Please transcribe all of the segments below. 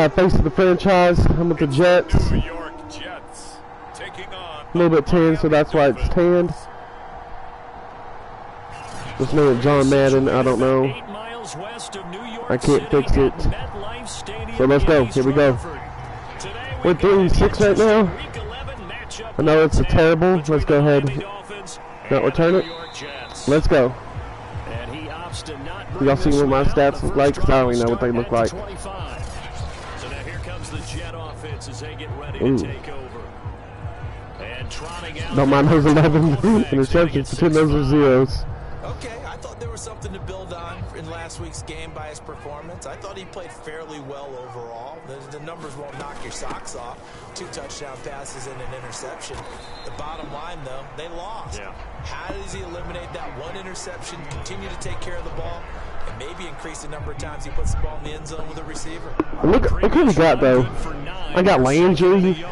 face of the franchise. I'm with the Jets. New York Jets taking on A little bit tanned, so that's why it's tanned. This name John Madden, I don't know. I can't fix it. So let's go. Here we go. We're 3-6 right now. I know it's a terrible. Let's go ahead. Not return it. Let's go. Y'all see what my stats look like? 'Cause I don't even know what they look like. Ooh. Don't mind those 11 interceptions. Pretend those are zeros. Okay, I thought there was something to build on in last week's game by his performance. I thought he played fairly well overall. The numbers won't knock your socks off. 2 touchdown passes and an interception. The bottom line, though, they lost. Yeah. How does he eliminate that 1 interception, continue to take care of the ball, and maybe increase the number of times he puts the ball in the end zone with a receiver? Look who we got, though. I got Landry,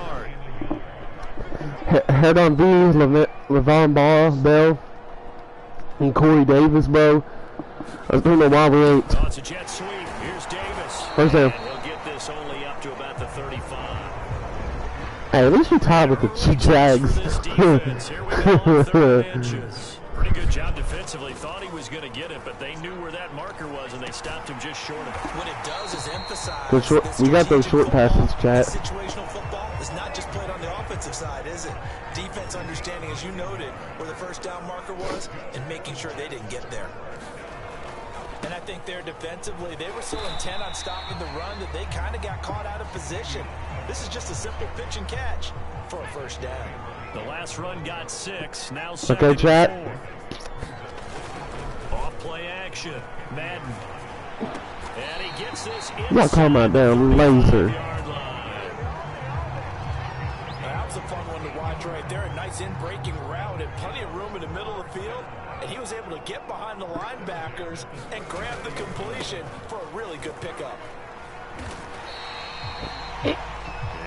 Head on V, Levon Bell, and Corey Davis, bro. I don't know why we ain't. It's a jet sweep. Here's Davis. First down. He'll get this only up to about the 35. Hey, at least we tied with the Jags. Pretty good job defensively. Thought he was going to get it, but they knew where that marker was, and they stopped him just short of it. What it does is emphasize we got those short passes, chat. Situational football is not just played on the offensive side, is it? Defense understanding, as you noted, where the first down marker was, and making sure they didn't get there. And I think there defensively, they were so intent on stopping the run that they kind of got caught out of position. This is just a simple pitch and catch for a first down. The last run got 6. Now okay, chat. Off play action. Madden. And he gets this. You gotta calm that down, laser. That was a fun one to watch right there. A nice in-breaking route and plenty of room in the middle of the field. And he was able to get behind the linebackers and grab the completion for a really good pickup.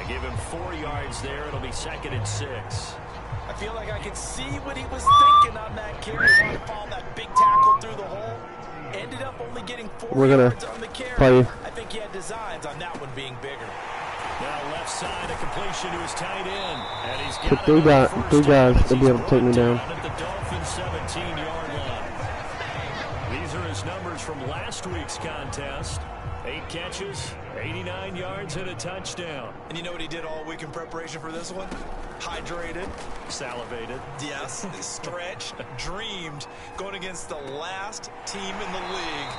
Give him 4 yards there. It'll be 2nd and 6. I feel like I can see what he was thinking on that carry. Trying to follow that big tackle through the hole. Ended up only getting 4 yards on the carry. I think he had designs on that one being bigger. Now left side, a completion to his tight end. And he's got 3 guys to be able to take me down. At the Dolphins' 17-yard line. These are his numbers from last week's contest. 8 catches, 89 yards, and a touchdown. And you know what he did all week in preparation for this one? Hydrated. Salivated. Yes. Stretched. Dreamed. Going against the last team in the league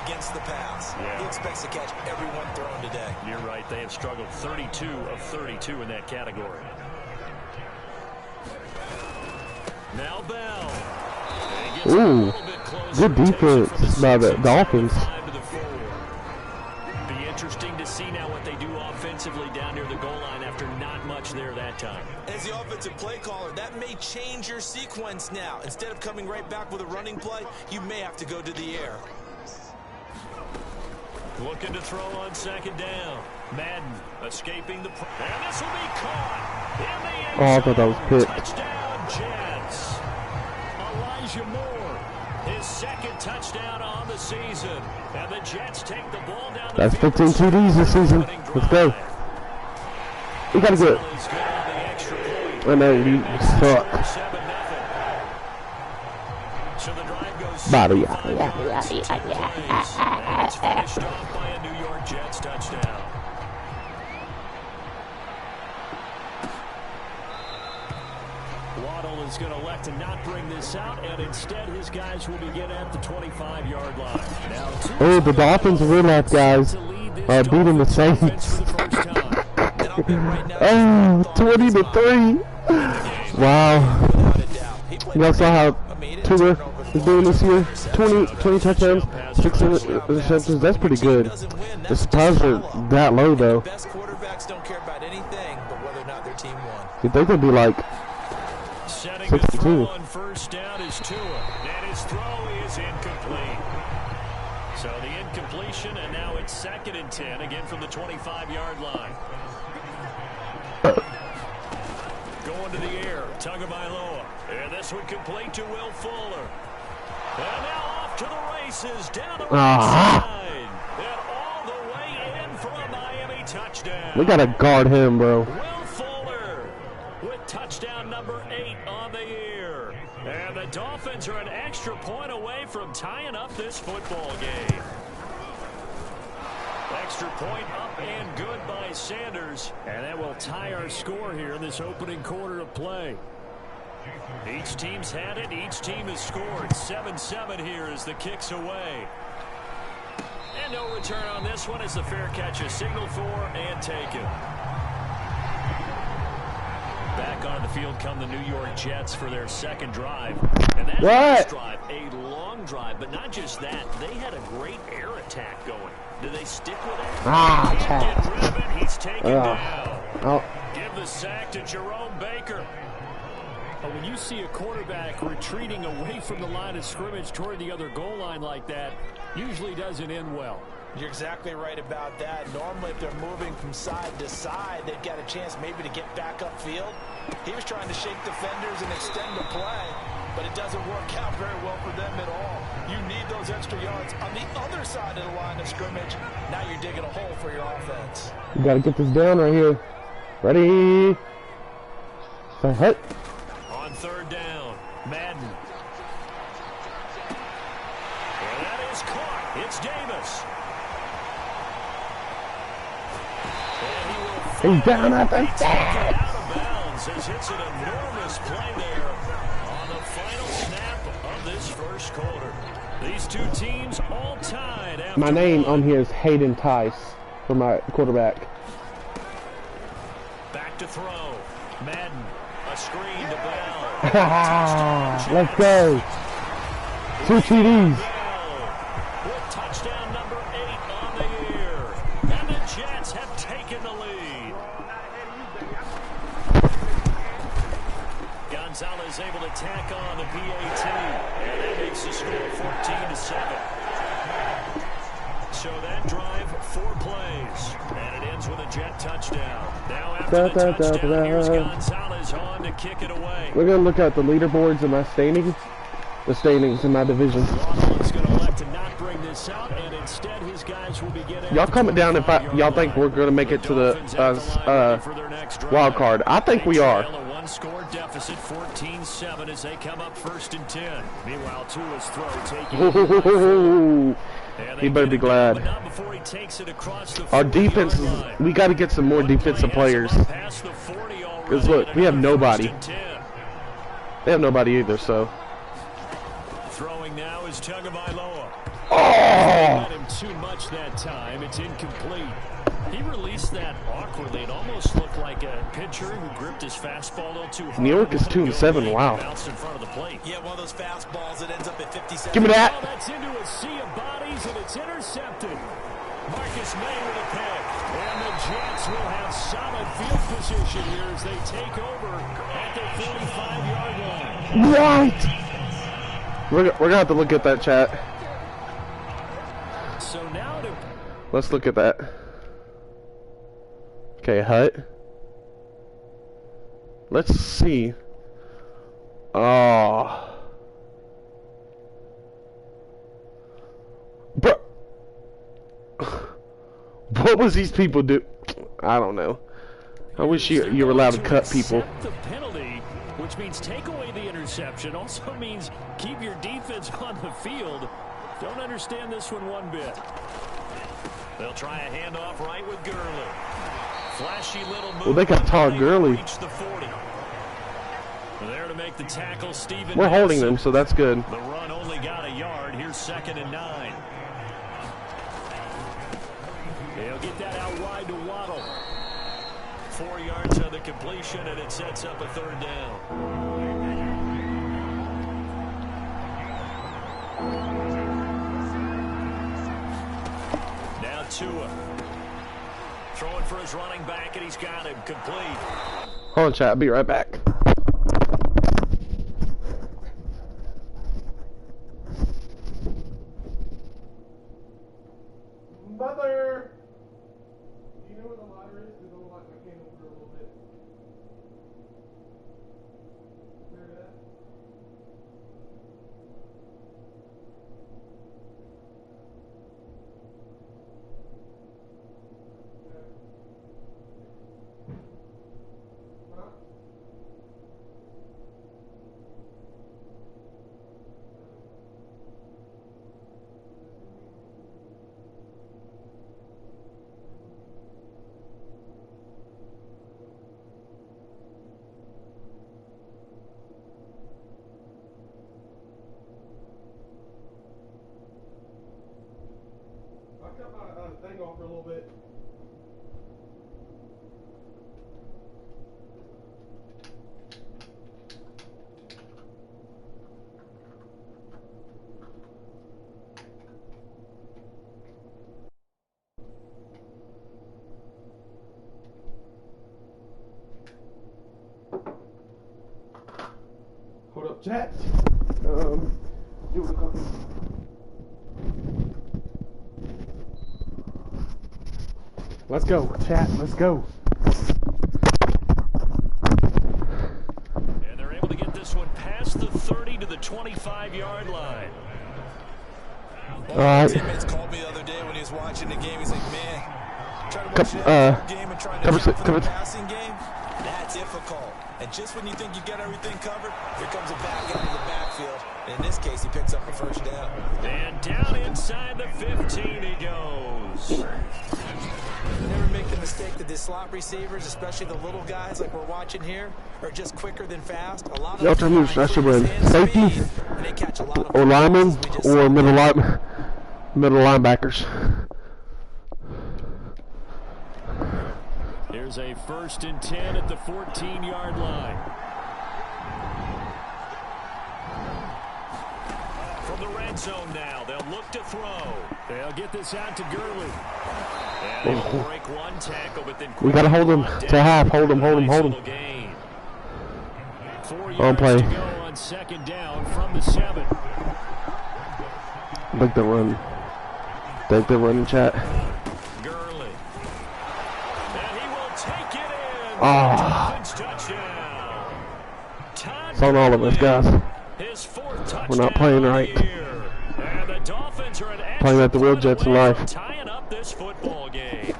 against the pass. Yeah. He expects to catch everyone thrown today. You're right. They have struggled 32 of 32 in that category. Now Bell. Ooh. Good defense by the Dolphins. Interesting to see now what they do offensively down near the goal line after not much there that time. As the offensive play caller, that may change your sequence now. Instead of coming right back with a running play, you may have to go to the air. Looking to throw on 2nd down. Madden escaping the... And this will be caught in the end zone. Oh, I thought that was picked. Touchdown, Jets. Elijah Moore. His 2nd touchdown on the season. And the Jets take the ball down. That's 15 TDs this season. Let's go. We gotta get it. I know you suck. So the drive goes. Body. It's finished off by a New York Jets touchdown. Waddle is going to elect to not bring this out, and instead his guys will begin at the 25-yard line. Oh, the Dolphins real life guys are beating the Saints. Oh, 20-3. Wow. You guys saw how Tua is doing this year? 20 touchdowns, 6 interceptions. That's pretty good. The Spurs are that low, though. Best quarterbacks don't care about anything but whether or not their team won. They could be like Setting a throw on 1st down is Tua, and his throw is incomplete. So the incompletion, and now it's 2nd and 10, again from the 25-yard line. Going to the air, Tagovailoa, and this one complete to Will Fuller. And now off to the races, down the right side, and all the way in for a Miami touchdown. We gotta guard him, bro. Will Fuller with touchdown number 8 on the year. And the Dolphins are an extra point away from tying up this football game. Extra point up and good by Sanders. And that will tie our score here in this opening quarter of play. Each team's had it. Each team has scored. 7-7 here as the kick's away. And no return on this one as the fair catch is signaled for and taken. Back on the field come the New York Jets for their second drive. And that last drive, a long drive, but not just that. They had a great air attack going. Do they stick with it? Get rid of it. He's taken down. Give the sack to Jerome Baker. But when you see a quarterback retreating away from the line of scrimmage toward the other goal line like that, usually doesn't end well. You're exactly right about that. Normally, if they're moving from side to side, they've got a chance maybe to get back upfield. He was trying to shake defenders and extend the play, but it doesn't work out very well for them at all. You need those extra yards on the other side of the line of scrimmage. Now you're digging a hole for your offense. You gotta get this down right here. Ready? Say hut. On third down, Madden. And that is caught. It's Davis. He's down at the sack. Out of bounds as it's an enormous play there on the final snap of this first quarter. These two teams all tied after my name on here is Hayden Tice for my quarterback. Back to throw. Madden. A screen to Bell. Let's go. 2 TDs. With touchdown number 8 on the year. And the Jets have taken the lead. Gonzalez able to tack on the PAT. And that makes the score 14-7. So that drive, 4 plays. And it ends with a Jet touchdown. Now after the touchdown, here's Gonzalez on to kick it away. We're going to look at the leaderboards in my standings. The standings in my division. Lawson's going to elect to not bring this out, and instead his guys will begin. Y'all comment down if y'all think we're going to make it to the wild card. I think we are. A one-score deficit, 14-7 as they come up 1st and 10. Meanwhile, Tua's throw taking. He better be glad. Our defense, we got to get some more defensive players. Because look, we have nobody. They have nobody either, so. Throwing now is Tagovailoa. Oh! Let him too much that time. It's incomplete. He released that awkwardly. It almost looked like a pitcher who gripped his fastball a little too hard. New York is 2-7. Wow. Bounced in front of the plate. Yeah, one of those fastballs that ends up at 57. Give me that. Oh, that's into a sea of bodies, and it's intercepted. Marcus May with a pick. And the Jets will have solid field position here as they take over at the 45-yard line. Right. We're going to have to look at that, chat. So now to... Let's look at that. Okay, hut. Let's see. Oh. Bro. What was these people do? I don't know. I wish you were allowed to cut people. The penalty, which means take away the interception, also means keep your defense on the field. Don't understand this one bit. They'll try a handoff right with Gurley. Flashy little move. Well, they got Todd Gurley. Reach the 40. There to make the tackle, Steven. We're holding them, so that's good. The run only got a yard. Here's 2nd and 9. They'll get that out wide to Waddle. 4 yards on the completion, and it sets up a 3rd down. Now Tua. Throwing for his running back, and he's got him complete. Hold on, chat. I'll be right back. Mother! Do you know where the ladder is? Because I'm like my candle for a little bit. Where is that? Okay. off for a little bit. Hold up, chat. Let's go, chat. Let's go. And they're able to get this one past the 30 to the 25-yard line. All right. Teammates called me the other day when he was watching the game. He's like, man, trying to watch the game and trying to account for the passing game, that's difficult. And just when you think you got everything covered, here comes a back out of the backfield. And in this case, he picks up a first down. And down inside the 15 he goes. Never make the mistake that the slot receivers, especially the little guys like we're watching here, are just quicker than fast. A lot of them safety or linemen or middle linebackers. Here's a 1st and 10 at the 14-yard line. From the red zone now, they'll look to throw. They'll get this out to Gurley. And they'll break one tackle, but then we got to hold him to half. Hold him. 4 yards play. To go on 2nd down from the 7. I think they're running, chat. Gurley. And he will take it in. Oh. Touchdown. It's on all of us, guys. His 4th touchdown. We're not playing right. And the Dolphins are an playing at the real Jets in life. Tying up this football game.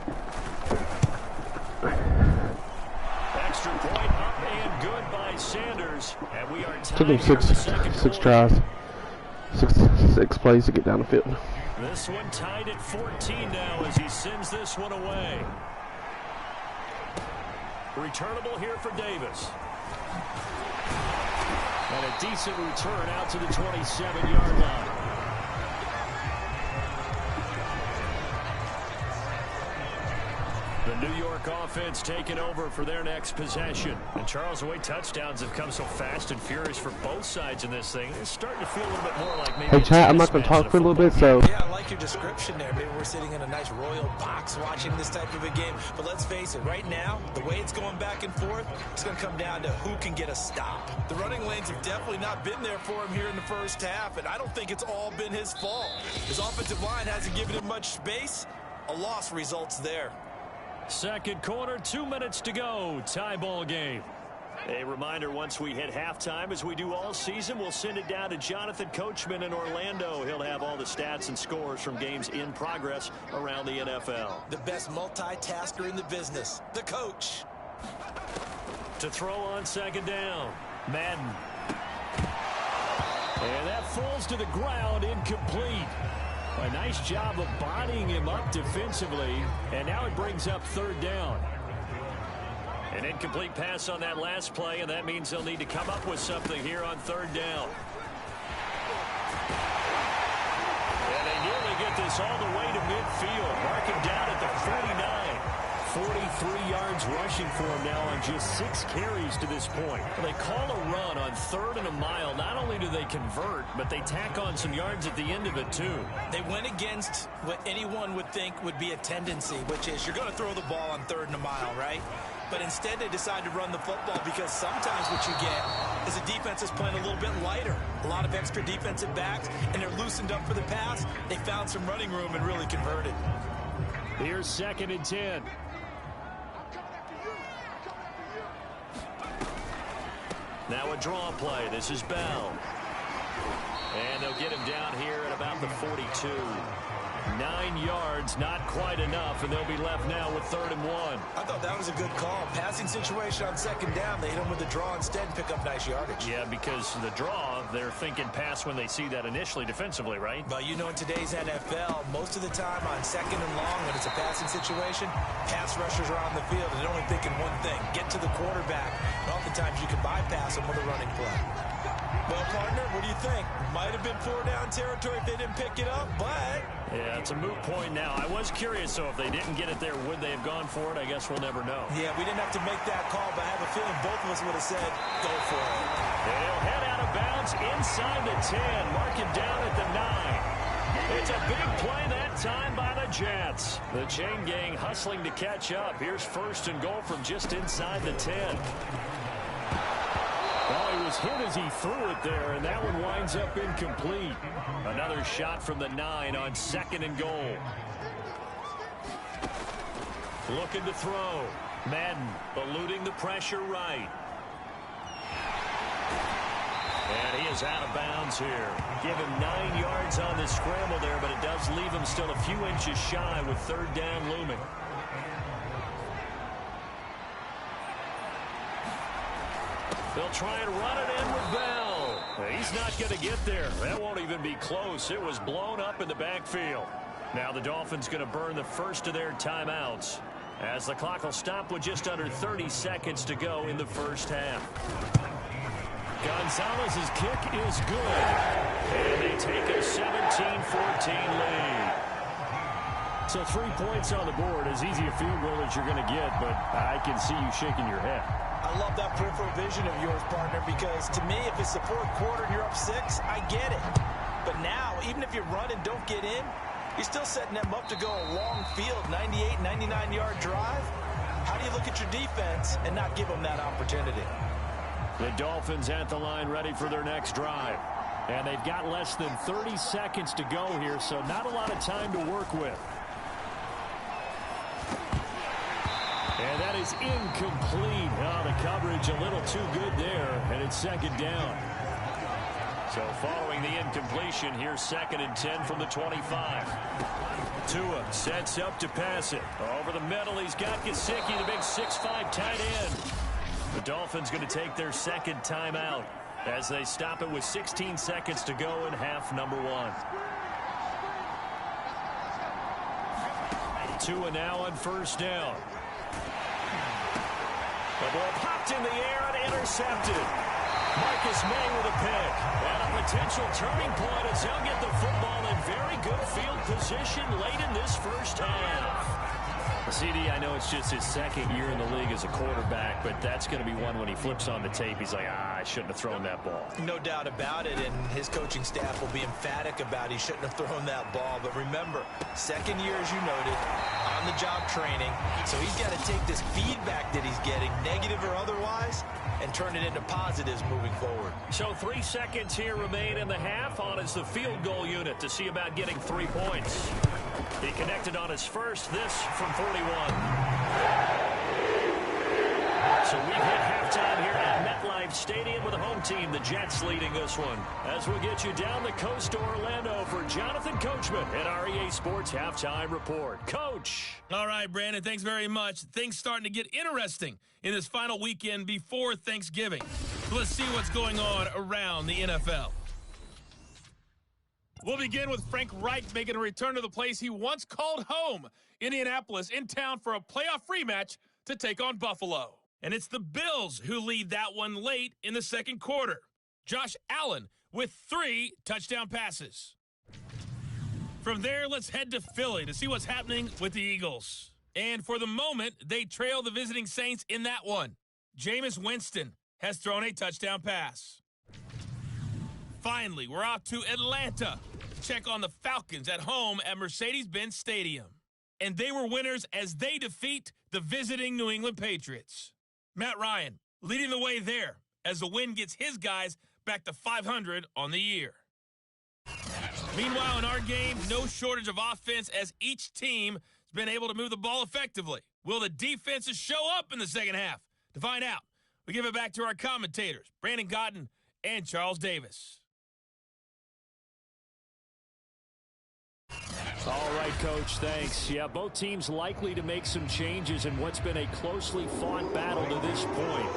Extra point up and good by Sanders. And we are tied. Took him six tries. Six plays to get down the field. This one tied at 14 now as he sends this one away. Returnable here for Davis. And a decent return out to the 27-yard line. The New York offense taking over for their next possession. And Charles, the way touchdowns have come so fast and furious for both sides in this thing, it's starting to feel a little bit more like maybe. Hey, chat, I'm not going to talk for a little bit, so. Yeah, I like your description there. Maybe we're sitting in a nice royal box watching this type of a game. But let's face it, right now, the way it's going back and forth, it's going to come down to who can get a stop. The running lanes have definitely not been there for him here in the first half, and I don't think it's all been his fault. His offensive line hasn't given him much space. A loss results there. 2nd quarter, 2 minutes to go. Tie ball game. A reminder, once we hit halftime, as we do all season, we'll send it down to Jonathan Coachman in Orlando. He'll have all the stats and scores from games in progress around the NFL. The best multitasker in the business, the coach. To throw on 2nd down, Madden. And that falls to the ground, incomplete. A nice job of bodying him up defensively, and now it brings up 3rd down. An incomplete pass on that last play, and that means they'll need to come up with something here on 3rd down. And they nearly get this all the way to midfield. Mark him down at the 49. 43 yards rushing for him now on just 6 carries to this point. They call a run on 3rd and a mile. Not only do they convert, but they tack on some yards at the end of it, too. They went against what anyone would think would be a tendency, which is you're going to throw the ball on 3rd and a mile, right? But instead they decide to run the football because sometimes what you get is the defense is playing a little bit lighter. A lot of extra defensive backs, and they're loosened up for the pass. They found some running room and really converted. Here's 2nd and 10. Now a draw play. This is Bell. And they'll get him down here at about the 42. 9 yards, not quite enough, and they'll be left now with 3rd and 1. I thought that was a good call. Passing situation on 2nd down. They hit him with the draw instead and pick up nice yardage. Yeah, because the draw, they're thinking pass when they see that initially defensively, right? But you know, in today's NFL, most of the time on 2nd and long, when it's a passing situation, pass rushers are on the field and they're only thinking one thing, get to the quarterback. And oftentimes you can bypass them with a running play. Well, partner, what do you think? Might have been 4-down territory if they didn't pick it up, but... Yeah, it's a moot point now. I was curious, so if they didn't get it there, would they have gone for it? I guess we'll never know. Yeah, we didn't have to make that call, but I have a feeling both of us would have said, go for it. They'll head out of bounds inside the 10. Mark him down at the 9. It's a big play that time by the Jets. The chain gang hustling to catch up. Here's 1st and goal from just inside the 10. Well, he was hit as he threw it there, and that one winds up incomplete. Another shot from the 9 on 2nd and goal. Looking to throw. Madden eluding the pressure right. And he is out of bounds here. Give him 9 yards on the scramble there, but it does leave him still a few inches shy with 3rd down looming. They'll try and run it in with Bell. He's not going to get there. That won't even be close. It was blown up in the backfield. Now the Dolphins going to burn the first of their timeouts, as the clock will stop with just under 30 seconds to go in the first half. Gonzalez's kick is good. And they take a 17-14 lead. So 3 points on the board, as easy a field goal as you're going to get, but I can see you shaking your head. I love that peripheral vision of yours, partner, because to me, if it's the 4th quarter and you're up 6, I get it. But now, even if you run and don't get in, you're still setting them up to go a long field, 98, 99-yard drive. How do you look at your defense and not give them that opportunity? The Dolphins at the line ready for their next drive. And they've got less than 30 seconds to go here, so not a lot of time to work with. And that is incomplete. Oh, the coverage a little too good there, and it's 2nd down. So following the incompletion, here's 2nd and 10 from the 25. Tua sets up to pass it. Over the middle, he's got Gesicki, the big 6'5" tight end. The Dolphins going to take their 2nd timeout as they stop it with 16 seconds to go in half number 1. Tua now on 1st down. The ball popped in the air and intercepted. Marcus May with a pick. And a potential turning point as he'll get the football in very good field position late in this first half. CD, I know it's just his 2nd year in the league as a quarterback, but that's going to be one when he flips on the tape. He's like, I shouldn't have thrown that ball. No doubt about it, and his coaching staff will be emphatic about he shouldn't have thrown that ball. But remember, 2nd year, as you noted, on-the-job training. So he's got to take this feedback that he's getting, negative or otherwise, and turn it into positives moving forward. So 3 seconds here remain in the half. On is the field goal unit to see about getting 3 points. He connected on his first, this from 41. So we've hit halftime here at MetLife Stadium with the home team, the Jets, leading this one. As we get you down the coast to Orlando for Jonathan Coachman at our EA Sports Halftime Report. Coach. All right, Brandon, thanks very much. Things starting to get interesting in this final weekend before Thanksgiving. So let's see what's going on around the NFL. We'll begin with Frank Reich making a return to the place he once called home, Indianapolis, in town for a playoff rematch to take on Buffalo. And it's the Bills who lead that one late in the 2nd quarter. Josh Allen with 3 touchdown passes. From there, let's head to Philly to see what's happening with the Eagles. And for the moment, they trail the visiting Saints in that one. Jameis Winston has thrown a touchdown pass. Finally, we're off to Atlanta to check on the Falcons at home at Mercedes-Benz Stadium. And they were winners as they defeat the visiting New England Patriots. Matt Ryan leading the way there as the win gets his guys back to 500 on the year. Meanwhile, in our game, no shortage of offense as each team has been able to move the ball effectively. Will the defenses show up in the 2nd half? To find out, we give it back to our commentators, Brandon Cotton and Charles Davis. All right, Coach, thanks. Yeah, both teams likely to make some changes in what's been a closely fought battle to this point.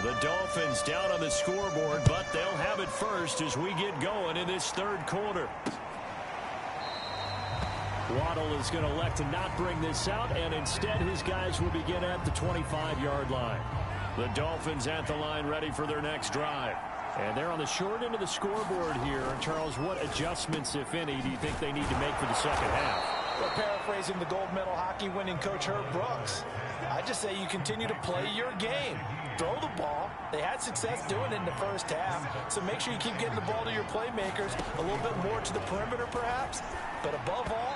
The Dolphins down on the scoreboard, but they'll have it first as we get going in this third quarter. Waddle is going to elect to not bring this out, and instead his guys will begin at the 25-yard line. The Dolphins at the line ready for their next drive. And they're on the short end of the scoreboard here. Charles, what adjustments, if any, do you think they need to make for the second half? Well, paraphrasing the gold medal hockey winning coach Herb Brooks, I just say you continue to play your game. Throw the ball. They had success doing it in the first half, so make sure you keep getting the ball to your playmakers, a little bit more to the perimeter perhaps, but above all,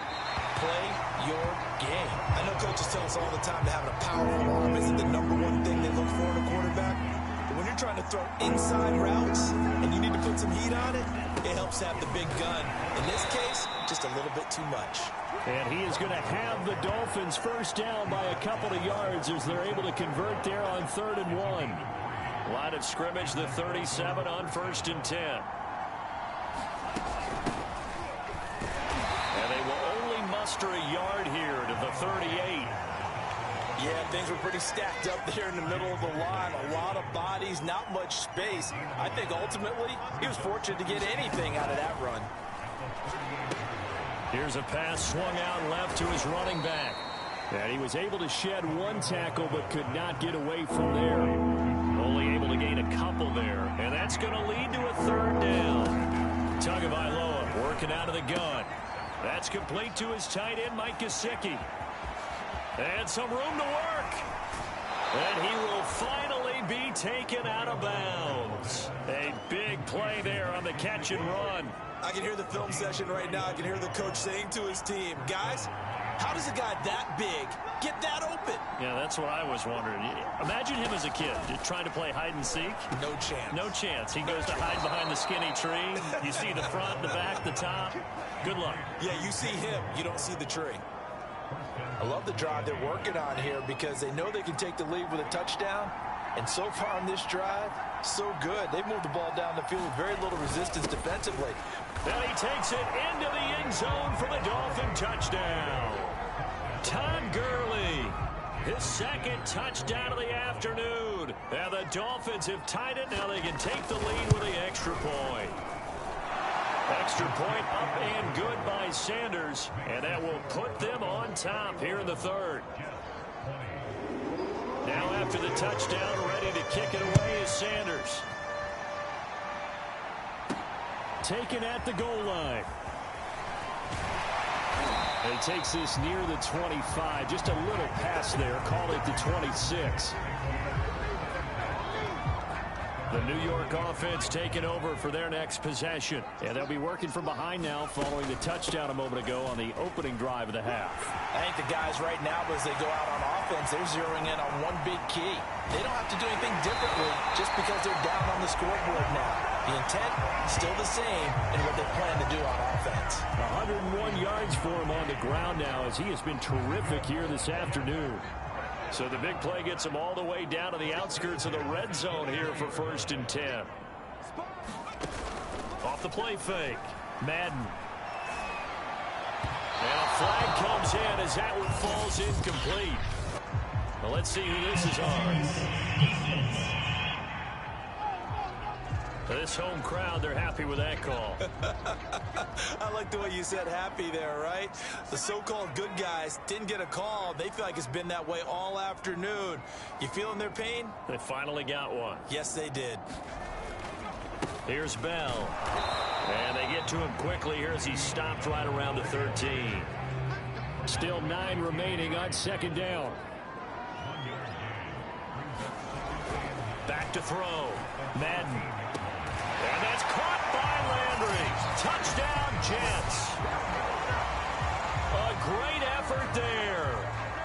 play your game. I know coaches tell us all the time that having a powerful arm isn't the #1 thing they look for in a quarterback, but when you're trying to throw inside routes and you need to put some heat on it, it helps have the big gun. In this case, just a little bit too much. And he is going to have the Dolphins first down by a couple of yards as they're able to convert there on 3rd and 1. Line of scrimmage, the 37 on 1st and 10. And they will only muster a yard here to the 38. Yeah, things were pretty stacked up there in the middle of the line. A lot of bodies, not much space. I think ultimately he was fortunate to get anything out of that run. Here's a pass swung out left to his running back. And he was able to shed one tackle but could not get away from there. Only able to gain a couple there. And that's going to lead to a 3rd down. Tagovailoa working out of the gun. That's complete to his tight end, Mike Gesicki. And some room to work. And he will finally be taken out of bounds. A big play there on the catch and run. I can hear the film session right now. I can hear the coach saying to his team, guys, how does a guy that big get that open? Yeah, that's what I was wondering. Imagine him as a kid just trying to play hide and seek. No chance. No chance. He goes to hide behind the skinny tree. You see the front, the back, the top. Good luck. Yeah, you see him. You don't see the tree. I love the drive they're working on here because they know they can take the lead with a touchdown. And so far on this drive, so good. They've moved the ball down the field with very little resistance defensively. And he takes it into the end zone for the Dolphin touchdown. Todd Gurley, his second touchdown of the afternoon. And the Dolphins have tied it. Now they can take the lead with the extra point. Extra point up and good by Sanders. And that will put them on top here in the 3rd. Now after the touchdown, ready to kick it away is Sanders. Taken at the goal line. And he takes this near the 25. Just a little pass there. Call it the 26. The New York offense taking over for their next possession. And they'll be working from behind now following the touchdown a moment ago on the opening drive of the half. I think the guys right now, as they go out on offense, they're zeroing in on one big key. They don't have to do anything differently just because they're down on the scoreboard now. The intent still the same in what they plan to do on offense. 101 yards for him on the ground now as he has been terrific here this afternoon. So the big play gets him all the way down to the outskirts of the red zone here for 1st and 10. Off the play fake. Madden. And a flag comes in as that one falls incomplete. Well, let's see who this is on. This home crowd, they're happy with that call. I like the way you said happy there, right? The so-called good guys didn't get a call. They feel like it's been that way all afternoon. You feeling their pain? They finally got one. Yes, they did. Here's Bell. And they get to him quickly here as he stopped right around the 13. Still 9 remaining on 2nd down. Back to throw. Madden. And that's caught by Landry. Touchdown, Jets. A great effort there.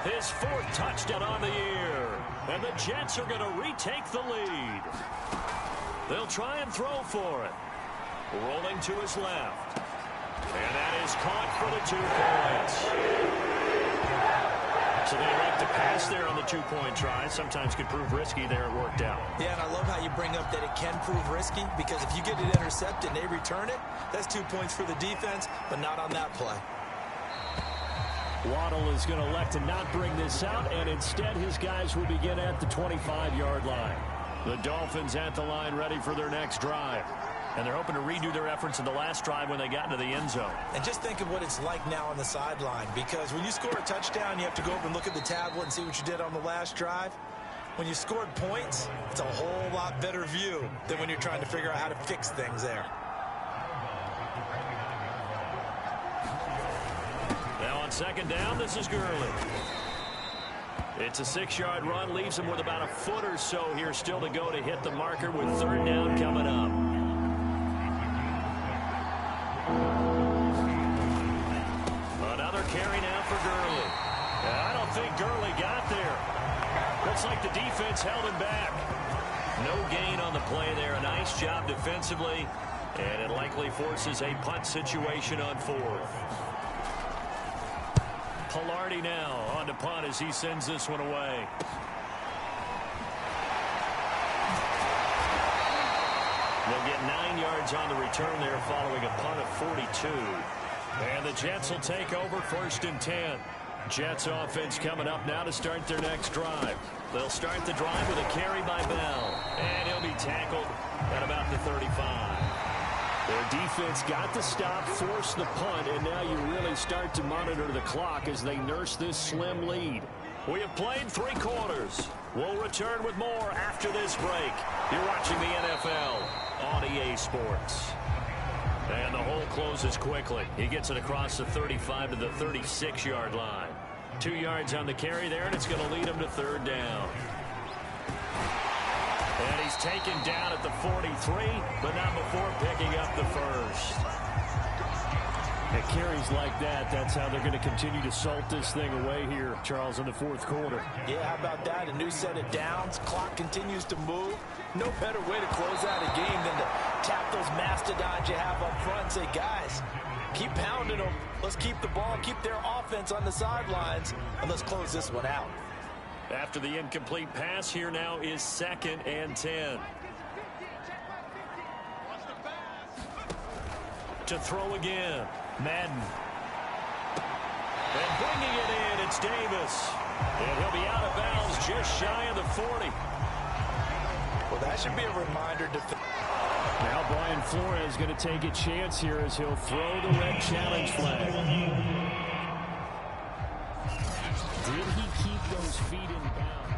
His 4th touchdown on the year. And the Jets are going to retake the lead. They'll try and throw for it. Rolling to his left. And that is caught for the 2 points. So they elect to pass there on the 2-point try. Sometimes could prove risky. There it worked out. Yeah, and I love how you bring up that it can prove risky because if you get it intercepted and they return it, that's 2 points for the defense, but not on that play. Waddle is going to elect to not bring this out, and instead his guys will begin at the 25-yard line. The Dolphins at the line ready for their next drive. And they're hoping to redo their efforts in the last drive when they got into the end zone. And just think of what it's like now on the sideline, because when you score a touchdown, you have to go over and look at the tablet and see what you did on the last drive. When you scored points, it's a whole lot better view than when you're trying to figure out how to fix things there. Now on second down, this is Gurley. It's a 6-yard run, leaves him with about a foot or so here still to go to hit the marker with third down coming up. Another carry now for Gurley. I don't think Gurley got there. Looks like the defense held him back. No gain on the play there. A nice job defensively, and it likely forces a punt situation on fourth. Pilardi now on to punt as he sends this one away. They'll get 9 yards on the return there following a punt of 42. And the Jets will take over 1st and 10. Jets offense coming up now to start their next drive. They'll start the drive with a carry by Bell. And he'll be tackled at about the 35. Their defense got the stop, forced the punt, and now you really start to monitor the clock as they nurse this slim lead. We have played 3 quarters. We'll return with more after this break. You're watching the NFL on EA Sports. And the hole closes quickly. He gets it across the 35 to the 36-yard line. 2 yards on the carry there, and it's going to lead him to third down. And he's taken down at the 43, but not before picking up the first. At carries like that, that's how they're going to continue to salt this thing away here, Charles, in the 4th quarter. Yeah, how about that? A new set of downs. Clock continues to move. No better way to close out a game than to tap those mastodons you have up front and say, guys, keep pounding them. Let's keep the ball, keep their offense on the sidelines, and let's close this one out. After the incomplete pass, here now is 2nd and 10. To throw again, Madden. And bringing it in, it's Davis. And he'll be out of bounds just shy of the 40. Well, that should be a reminder to... Now Brian Flores is going to take a chance here as he'll throw the red challenge flag. Did he keep those feet in bounds?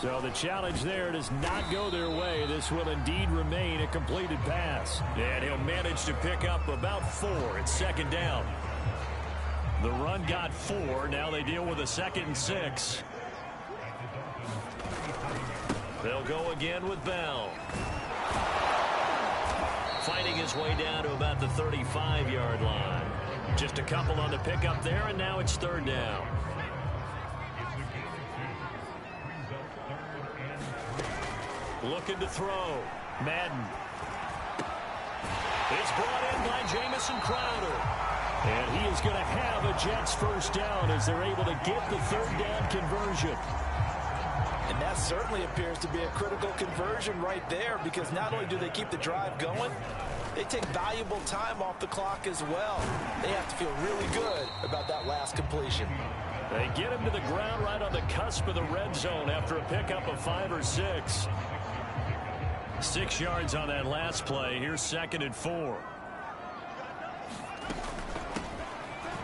So the challenge there does not go their way. This will indeed remain a completed pass. And he'll manage to pick up about 4. It's 2nd down. The run got 4. Now they deal with a 2nd and 6. They'll go again with Bell. Fighting his way down to about the 35-yard line. Just a couple on the pickup there, and now it's 3rd down. Looking to throw. Madden. It's brought in by Jamison Crowder. And he is going to have a Jets 1st down as they're able to get the 3rd down conversion. And that certainly appears to be a critical conversion right there, because not only do they keep the drive going, they take valuable time off the clock as well. They have to feel really good about that last completion. They get him to the ground right on the cusp of the red zone after a pickup of 5 or 6. 6 yards on that last play. Here's 2nd and 4.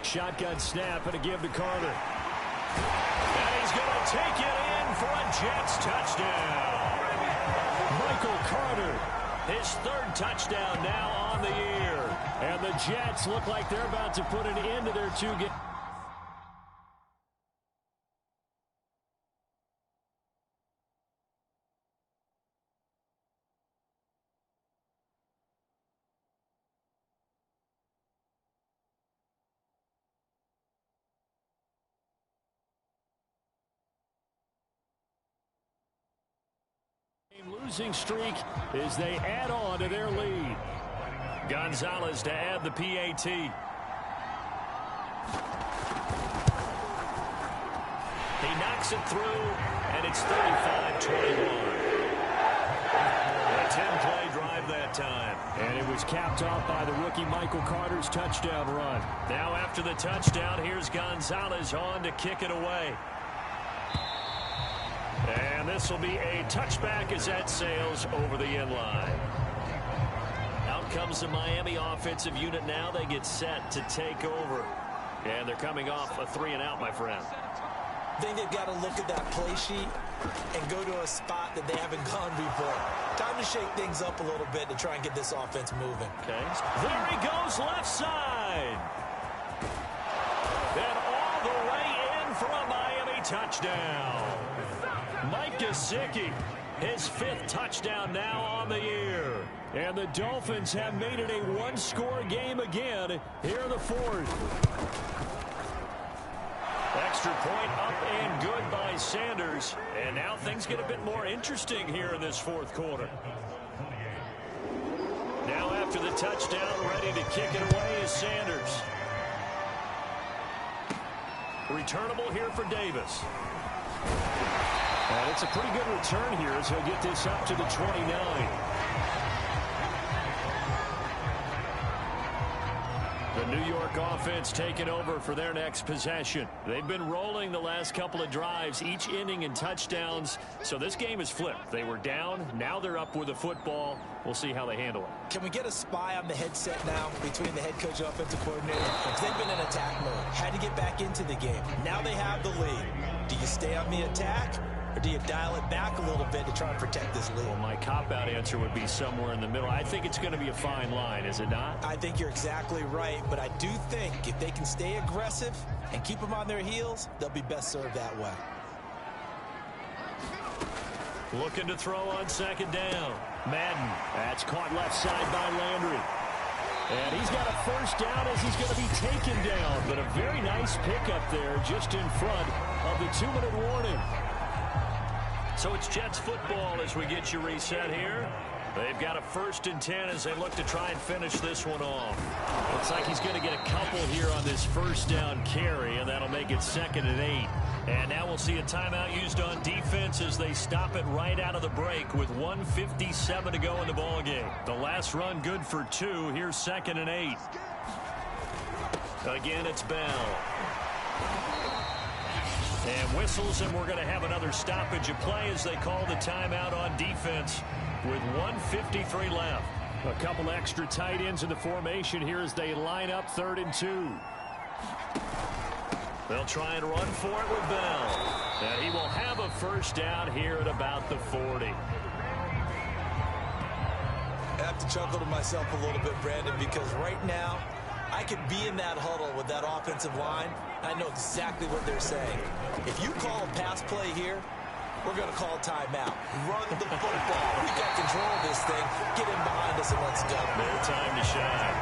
Shotgun snap and a give to Carter. And he's going to take it in for a Jets touchdown. Michael Carter, his 3rd touchdown now on the year. And the Jets look like they're about to put an end to their 2 games. Losing streak as they add on to their lead. Gonzalez to add the PAT. He knocks it through, and it's 35-21. A 10-play drive that time. And it was capped off by the rookie Michael Carter's touchdown run. Now after the touchdown, here's Gonzalez on to kick it away. And this will be a touchback as that sails over the end line. Out comes the Miami offensive unit now. They get set to take over. And they're coming off a 3-and-out, my friend. I think they've got to look at that play sheet and go to a spot that they haven't gone before. Time to shake things up a little bit to try and get this offense moving. Okay. There he goes, left side. And all the way in for a Miami touchdown. Mike Gesicki, his 5th touchdown now on the year. And the Dolphins have made it a one-score game again here in the 4th. Extra point up and good by Sanders. And now things get a bit more interesting here in this 4th quarter. Now after the touchdown, ready to kick it away is Sanders. Returnable here for Davis. And it's a pretty good return here as he'll get this up to the 29. The New York offense taking over for their next possession. They've been rolling the last couple of drives, each inning in touchdowns. So this game is flipped. They were down. Now they're up with the football. We'll see how they handle it. Can we get a spy on the headset now between the head coach and offensive coordinator? Because they've been in attack mode. Had to get back into the game. Now they have the lead. Do you stay on the attack? Or do you dial it back a little bit to try and protect this lead? Well, my cop-out answer would be somewhere in the middle. I think it's going to be a fine line, is it not? I think you're exactly right, but I do think if they can stay aggressive and keep them on their heels, they'll be best served that way. Looking to throw on 2nd down. Madden. That's caught left side by Landry. And he's got a 1st down as he's going to be taken down. But a very nice pickup there just in front of the 2-minute warning. So it's Jets football as we get you reset here. They've got a 1st and 10 as they look to try and finish this one off. Looks like he's going to get a couple here on this 1st down carry, and that'll make it 2nd and 8. And now we'll see a timeout used on defense as they stop it right out of the break with 1:57 to go in the ballgame. The last run good for 2. Here's 2nd and 8. Again, it's Bell. And whistles, and we're going to have another stoppage of play as they call the timeout on defense with 1:53 left. A couple extra tight ends in the formation here as they line up 3rd and 2. They'll try and run for it with Bell. And he will have a 1st down here at about the 40. I have to chuckle to myself a little bit, Brandon, because right now I could be in that huddle with that offensive line. I know exactly what they're saying. If you call a pass play here, we're going to call timeout. Run the football. We got control of this thing. Get in behind us and let's go. Their time to shine.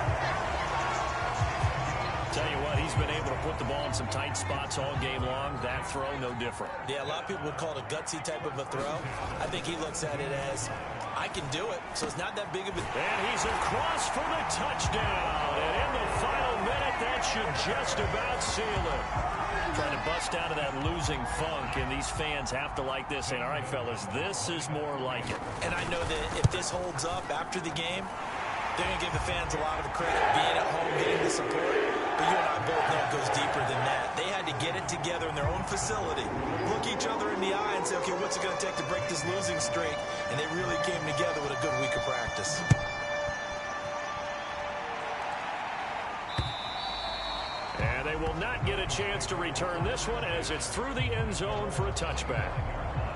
Tell you what, he's been able to put the ball in some tight spots all game long. That throw, no different. Yeah, a lot of people would call it a gutsy type of a throw. I think he looks at it as, I can do it, so it's not that big of a... And he's across for the touchdown. And in the final minute, that should just about seal it. Trying to bust out of that losing funk, and these fans have to like this. Saying, all right, fellas, this is more like it. And I know that if this holds up after the game, they're going to give the fans a lot of the credit, being at home, getting the support. But you and I both know it goes deeper than that. They had to get it together in their own facility, look each other in the eye and say, okay, what's it going to take to break this losing streak? And they really came together with a good week of practice. And they will not get a chance to return this one as it's through the end zone for a touchback.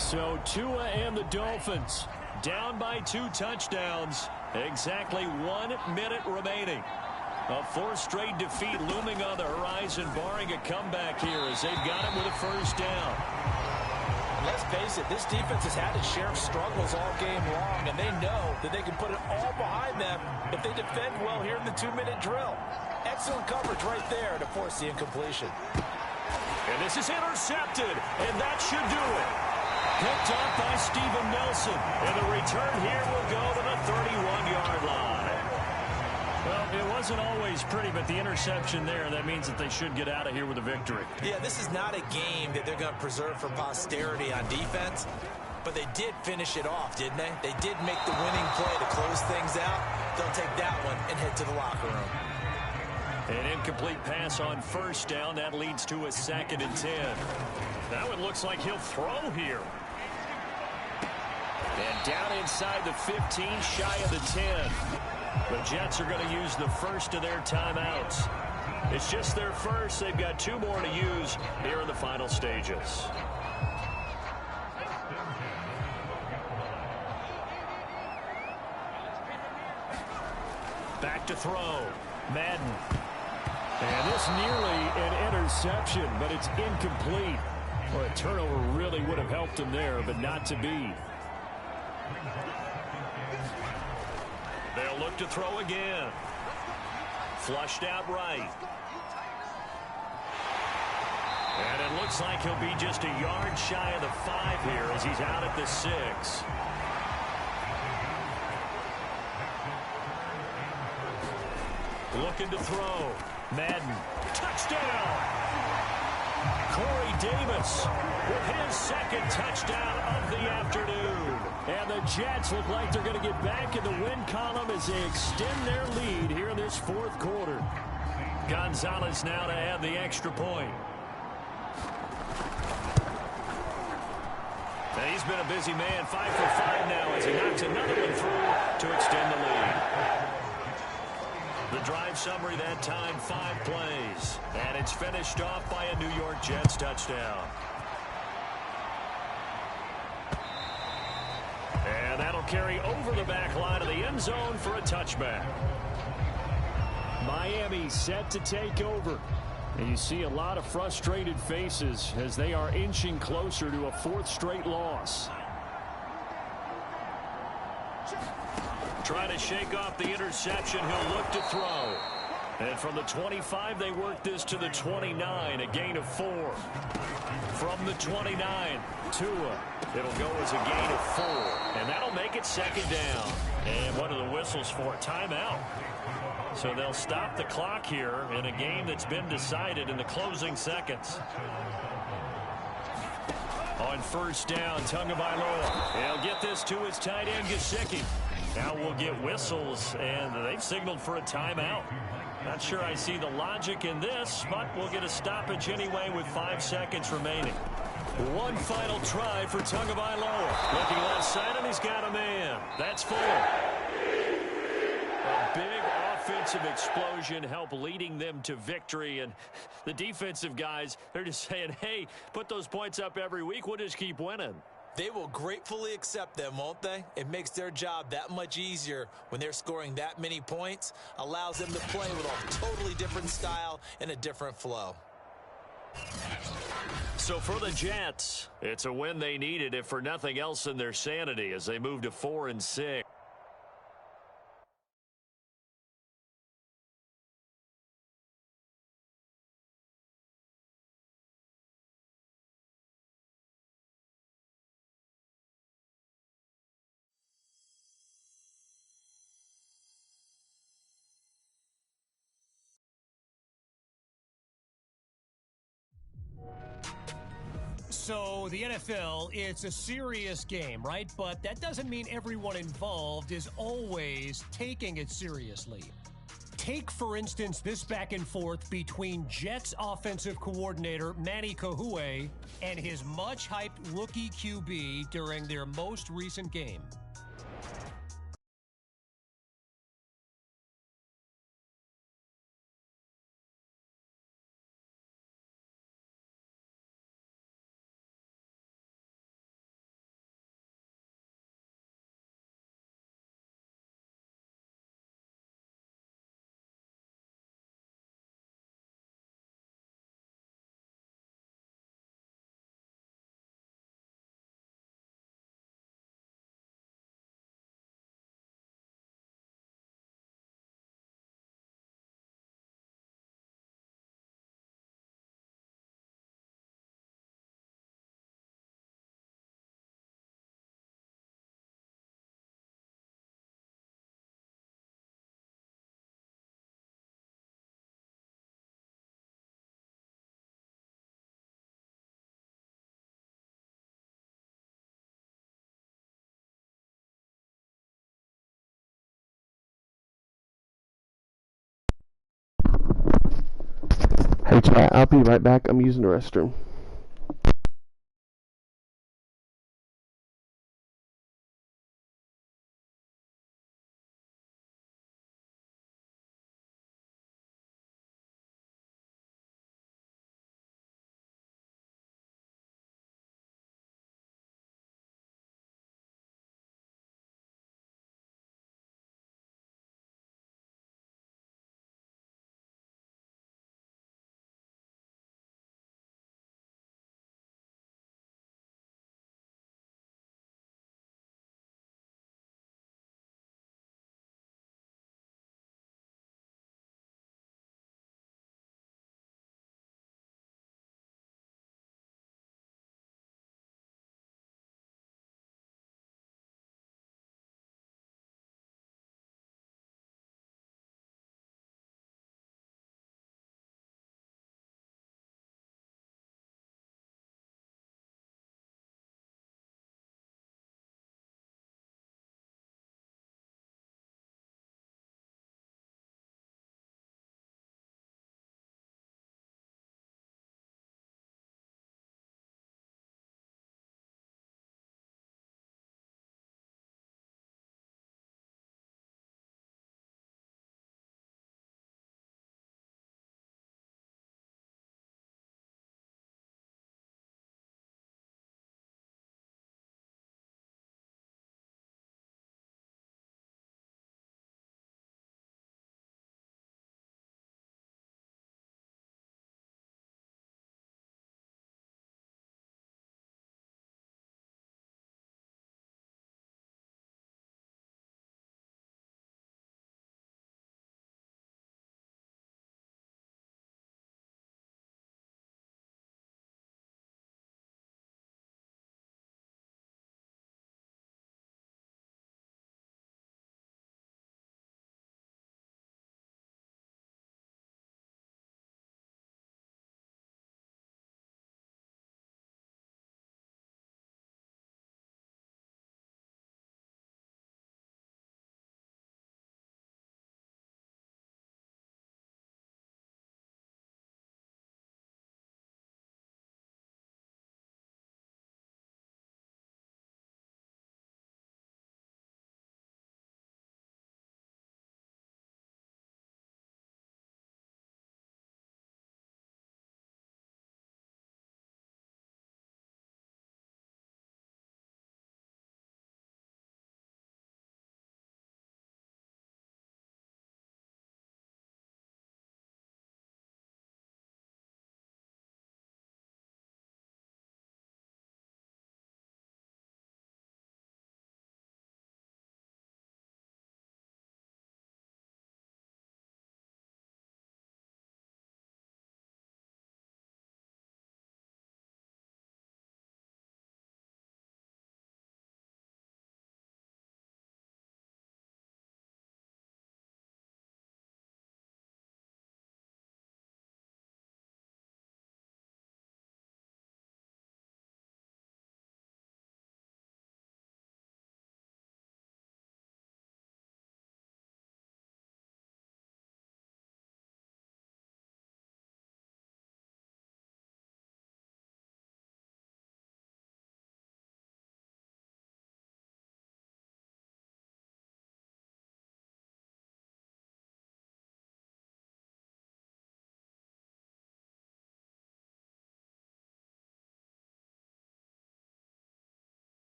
So Tua and the Dolphins down by 2 touchdowns. Exactly 1 minute remaining. A 4th straight defeat looming on the horizon, barring a comeback here as they've got him with a 1st down. Let's face it, this defense has had its share of struggles all game long, and they know that they can put it all behind them if they defend well here in the 2-minute drill. Excellent coverage right there to force the incompletion. And this is intercepted, and that should do it. Picked up by Steven Nelson, and the return here will go to the 31-yard line. Well, it wasn't always pretty, but the interception there, that means that they should get out of here with a victory. Yeah, this is not a game that they're going to preserve for posterity on defense, but they did finish it off, didn't they? They did make the winning play to close things out. they'll take that one and head to the locker room. An incomplete pass on first down. That leads to a 2nd and 10. Now it looks like he'll throw here. And down inside the 15, shy of the 10. The Jets are going to use the first of their timeouts. It's just their first. They've got 2 more to use here in the final stages. Back to throw. Madden. And this nearly an interception, but it's incomplete. Well, a turnover really would have helped him there, but not to be. They'll look to throw again. Flushed out right. And it looks like he'll be just a yard shy of the 5 here as he's out at the 6. Looking to throw. Madden. Touchdown! Corey Davis with his 2nd touchdown of the afternoon. And the Jets look like they're going to get back in the win column as they extend their lead here in this 4th quarter. Gonzalez now to add the extra point. And he's been a busy man, 5 for 5 now as he knocks another one through to extend the lead. The drive summary that time, 5 plays. And it's finished off by a New York Jets touchdown. And that'll carry over the back line of the end zone for a touchback. Miami set to take over. And you see a lot of frustrated faces as they are inching closer to a 4th straight loss. Trying to shake off the interception. He'll look to throw. And from the 25, they work this to the 29, a gain of 4. From the 29, Tua. It'll go as a gain of 4. And that'll make it 2nd down. And what are the whistles for? Timeout. So they'll stop the clock here in a game that's been decided in the closing seconds. On first down, Tagovailoa. They'll get this to his tight end, Gesicki. Now we'll get whistles, and they've signaled for a timeout. Not sure I see the logic in this, but we'll get a stoppage anyway with 5 seconds remaining. One final try for Tagovailoa. Looking left side, and he's got a man. That's 4. A big offensive explosion help leading them to victory, and the defensive guys, they're just saying, hey, put those points up every week. We'll just keep winning. They will gratefully accept them, won't they? It makes their job that much easier when they're scoring that many points. Allows them to play with a totally different style and a different flow. So for the Jets, it's a win they needed, if for nothing else in their sanity, as they move to 4-6. So the NFL, it's a serious game, right? But that doesn't mean everyone involved is always taking it seriously. Take, for instance, this back and forth between Jets offensive coordinator Manny Kahue and his much-hyped rookie QB during their most recent game. Hey, chat, I'll be right back. I'm using the restroom.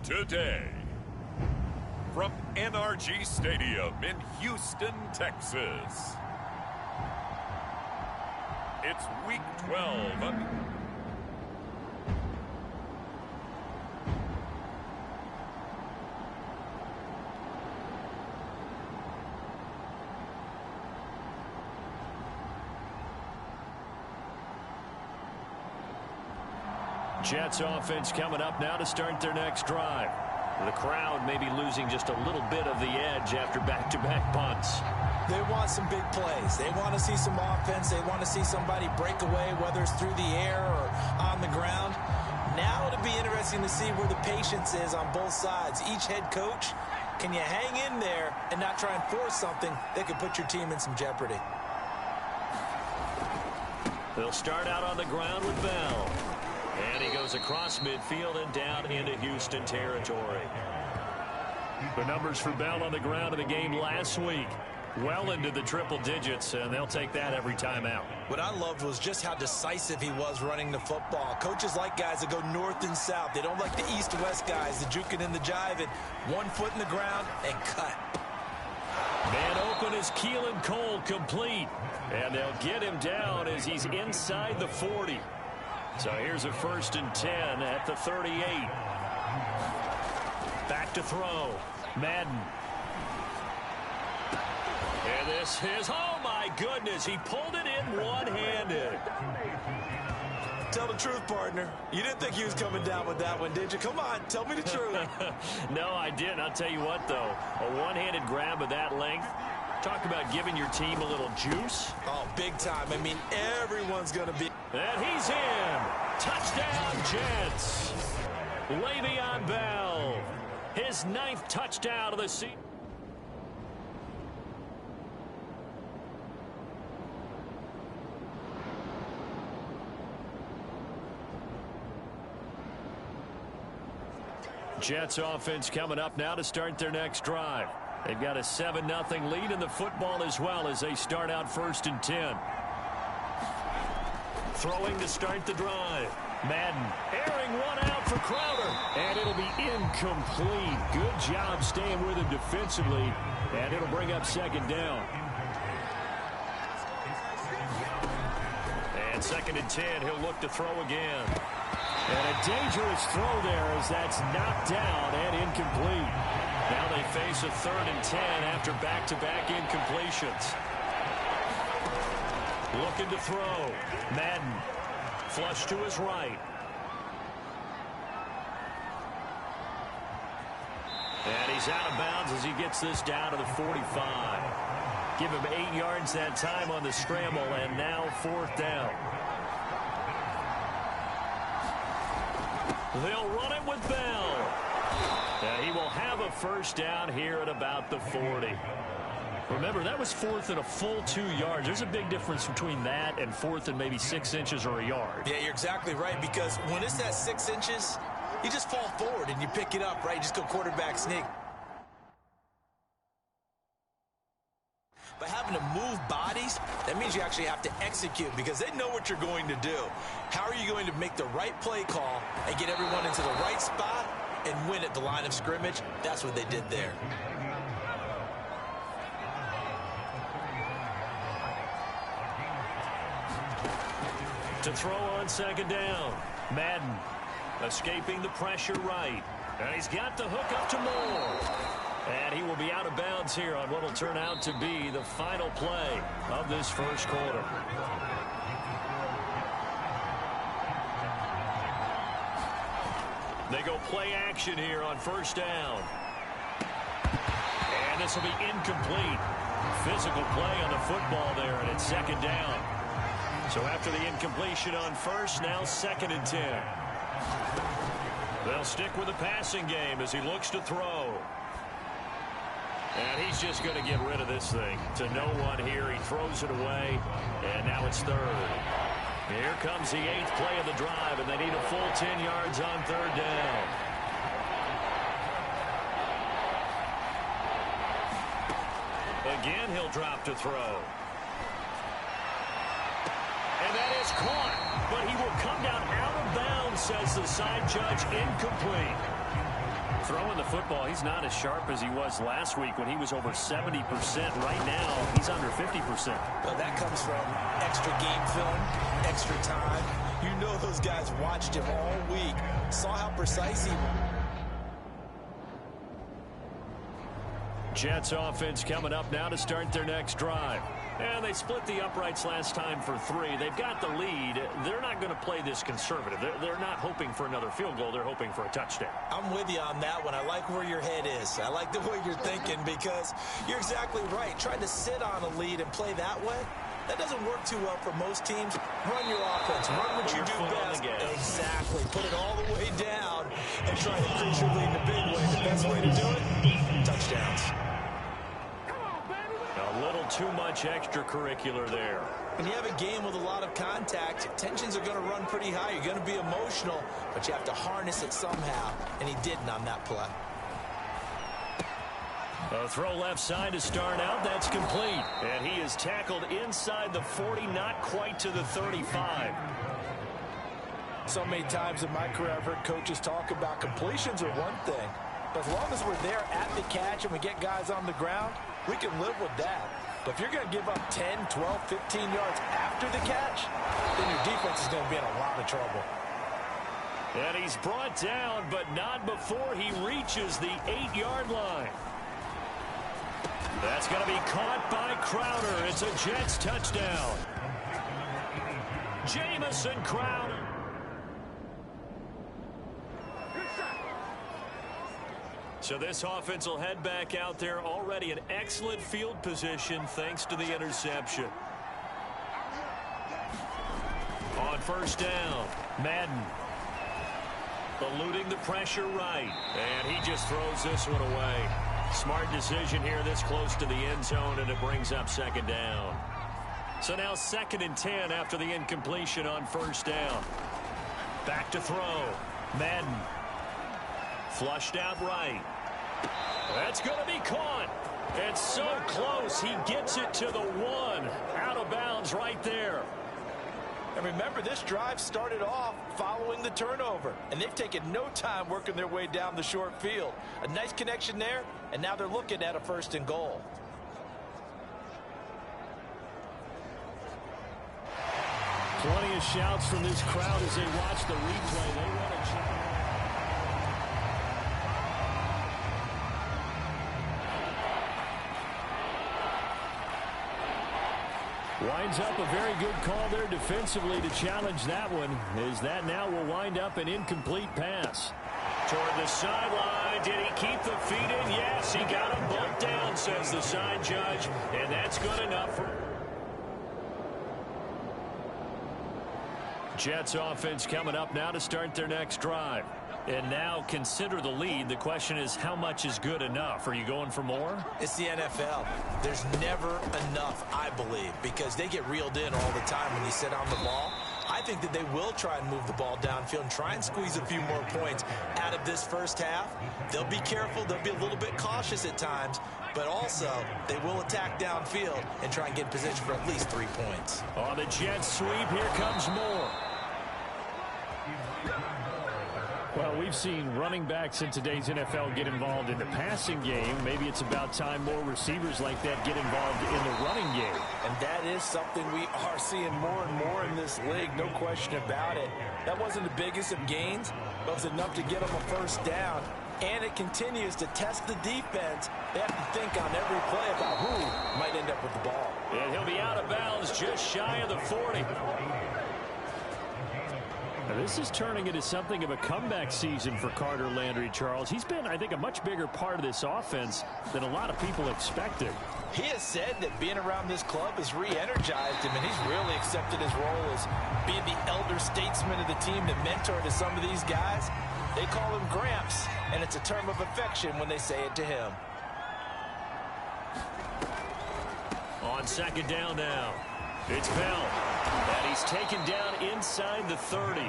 today. From NRG Stadium in Houston, Texas. It's Week 12. Jets offense coming up now to start their next drive. The crowd may be losing just a little bit of the edge after back-to-back punts. They want some big plays. They want to see some offense. They want to see somebody break away, whether it's through the air or on the ground. Now it'll be interesting to see where the patience is on both sides. Each head coach, can you hang in there and not try and force something that could put your team in some jeopardy? They'll start out on the ground with Bell. And he goes across midfield and down into Houston territory. The numbers for Bell on the ground in the game last week, well into the triple digits, and they'll take that every time out. What I loved was just how decisive he was running the football. Coaches like guys that go north and south. They don't like the east-west guys, the juking and the jiving. 1 foot in the ground and cut. Man open is Keelan Cole complete. And they'll get him down as he's inside the 40. So here's a 1st and 10 at the 38. Back to throw. Madden. And this is, oh my goodness, he pulled it in one-handed. Tell the truth, partner. You didn't think he was coming down with that one, did you? Come on, tell me the truth. No, I didn't. I'll tell you what, though. A one-handed grab of that length. Talk about giving your team a little juice. Oh, big time. I mean, everyone's going to be... And he's in. Touchdown, Jets. Le'Veon Bell. His 9th touchdown of the season. Jets offense coming up now to start their next drive. They've got a 7-0 lead in the football as well as they start out 1st and 10. Throwing to start the drive. Madden airing one out for Crowder. And it'll be incomplete. Good job staying with him defensively. And it'll bring up 2nd down. And 2nd and 10. He'll look to throw again. And a dangerous throw there as that's knocked down and incomplete. Now they face a 3rd and 10 after back-to-back incompletions. Looking to throw. Madden. Flush to his right. And he's out of bounds as he gets this down to the 45. Give him 8 yards that time on the scramble, and now 4th down. They'll run it with Bell. And he will have a 1st down here at about the 40. Remember, that was 4th and a full 2 yards. There's a big difference between that and 4th and maybe 6 inches or a yard. Yeah, you're exactly right, because when it's that 6 inches, you just fall forward and you pick it up, right? You just go quarterback sneak. But having to move bodies, that means you actually have to execute because they know what you're going to do. How are you going to make the right play call and get everyone into the right spot and win at the line of scrimmage? That's what they did there. To throw on 2nd down. Madden escaping the pressure right. And he's got the hook up to Moore. And he will be out of bounds here on what will turn out to be the final play of this 1st quarter. They go play action here on 1st down. And this will be incomplete. Physical play on the football there, and it's 2nd down. So after the incompletion on 1st, now 2nd and 10. They'll stick with the passing game as he looks to throw. And he's just going to get rid of this thing. To no one here, he throws it away, and now it's 3rd. Here comes the 8th play of the drive, and they need a full 10 yards on 3rd down. Again, he'll drop to throw. And that is caught, but he will come down out of bounds, says the side judge, incomplete. throwing the football, he's not as sharp as he was last week when he was over 70%. Right now, he's under 50%. Well, that comes from extra game film, extra time. You know those guys watched him all week, saw how precise he was. Jets offense coming up now to start their next drive. And they split the uprights last time for 3. They've got the lead. They're not going to play this conservative. They're not hoping for another field goal. They're hoping for a touchdown. I'm with you on that one. I like where your head is. I like the way you're thinking because you're exactly right. Trying to sit on a lead and play that way, that doesn't work too well for most teams. Run your offense. Run what you do best. Exactly. Put it all the way down and try to increase your lead in a big way. The best way to do it, touchdowns. A little too much extracurricular there. When you have a game with a lot of contact, tensions are going to run pretty high. You're going to be emotional, but you have to harness it somehow, and he didn't on that play. A throw left side to start out. That's complete. And he is tackled inside the 40, not quite to the 35. So many times in my career, I've heard coaches talk about completions are one thing. But as long as we're there at the catch and we get guys on the ground, we can live with that. But if you're going to give up 10, 12, 15 yards after the catch, then your defense is going to be in a lot of trouble. And he's brought down, but not before he reaches the 8-yard line. That's going to be caught by Crowder. It's a Jets touchdown. Jamison Crowder. So this offense will head back out there, already in excellent field position thanks to the interception. On first down, Madden eluding the pressure right, and he just throws this one away. Smart decision here this close to the end zone, and it brings up second down. So now 2nd and 10 after the incompletion on first down. Back to throw. Madden. Flushed out right. That's going to be caught. It's so close. He gets it to the 1. Out of bounds right there. And remember, this drive started off following the turnover. And they've taken no time working their way down the short field. A nice connection there, and now they're looking at a 1st and goal. Plenty of shouts from this crowd as they watch the replay. They want to check. Winds up a very good call there defensively to challenge that one, as that now will wind up an incomplete pass. Toward the sideline. Did he keep the feet in? Yes, he got him bumped down, says the side judge, and that's good enough for Jets offense coming up now to start their next drive. And now consider the lead. The question is, how much is good enough? Are you going for more? It's the NFL. There's never enough, I believe, because they get reeled in all the time when you sit on the ball. I think that they will try and move the ball downfield and try and squeeze a few more points out of this first half. They'll be careful. They'll be a little bit cautious at times, but also they will attack downfield and try and get in position for at least 3 points. On the Jets sweep, here comes more. Well, we've seen running backs in today's NFL get involved in the passing game. Maybe it's about time more receivers like that get involved in the running game. And that is something we are seeing more and more in this league, no question about it. That wasn't the biggest of gains, but it was enough to get them a first down. And it continues to test the defense. They have to think on every play about who might end up with the ball. And he'll be out of bounds just shy of the 40. Now, this is turning into something of a comeback season for Carter Landry, Charles. He's been, I think, a much bigger part of this offense than a lot of people expected. He has said that being around this club has re-energized him, and he's really accepted his role as being the elder statesman of the team, the mentor to some of these guys. They call him Gramps, and it's a term of affection when they say it to him. On second down now, it's Bell. And he's taken down inside the 30.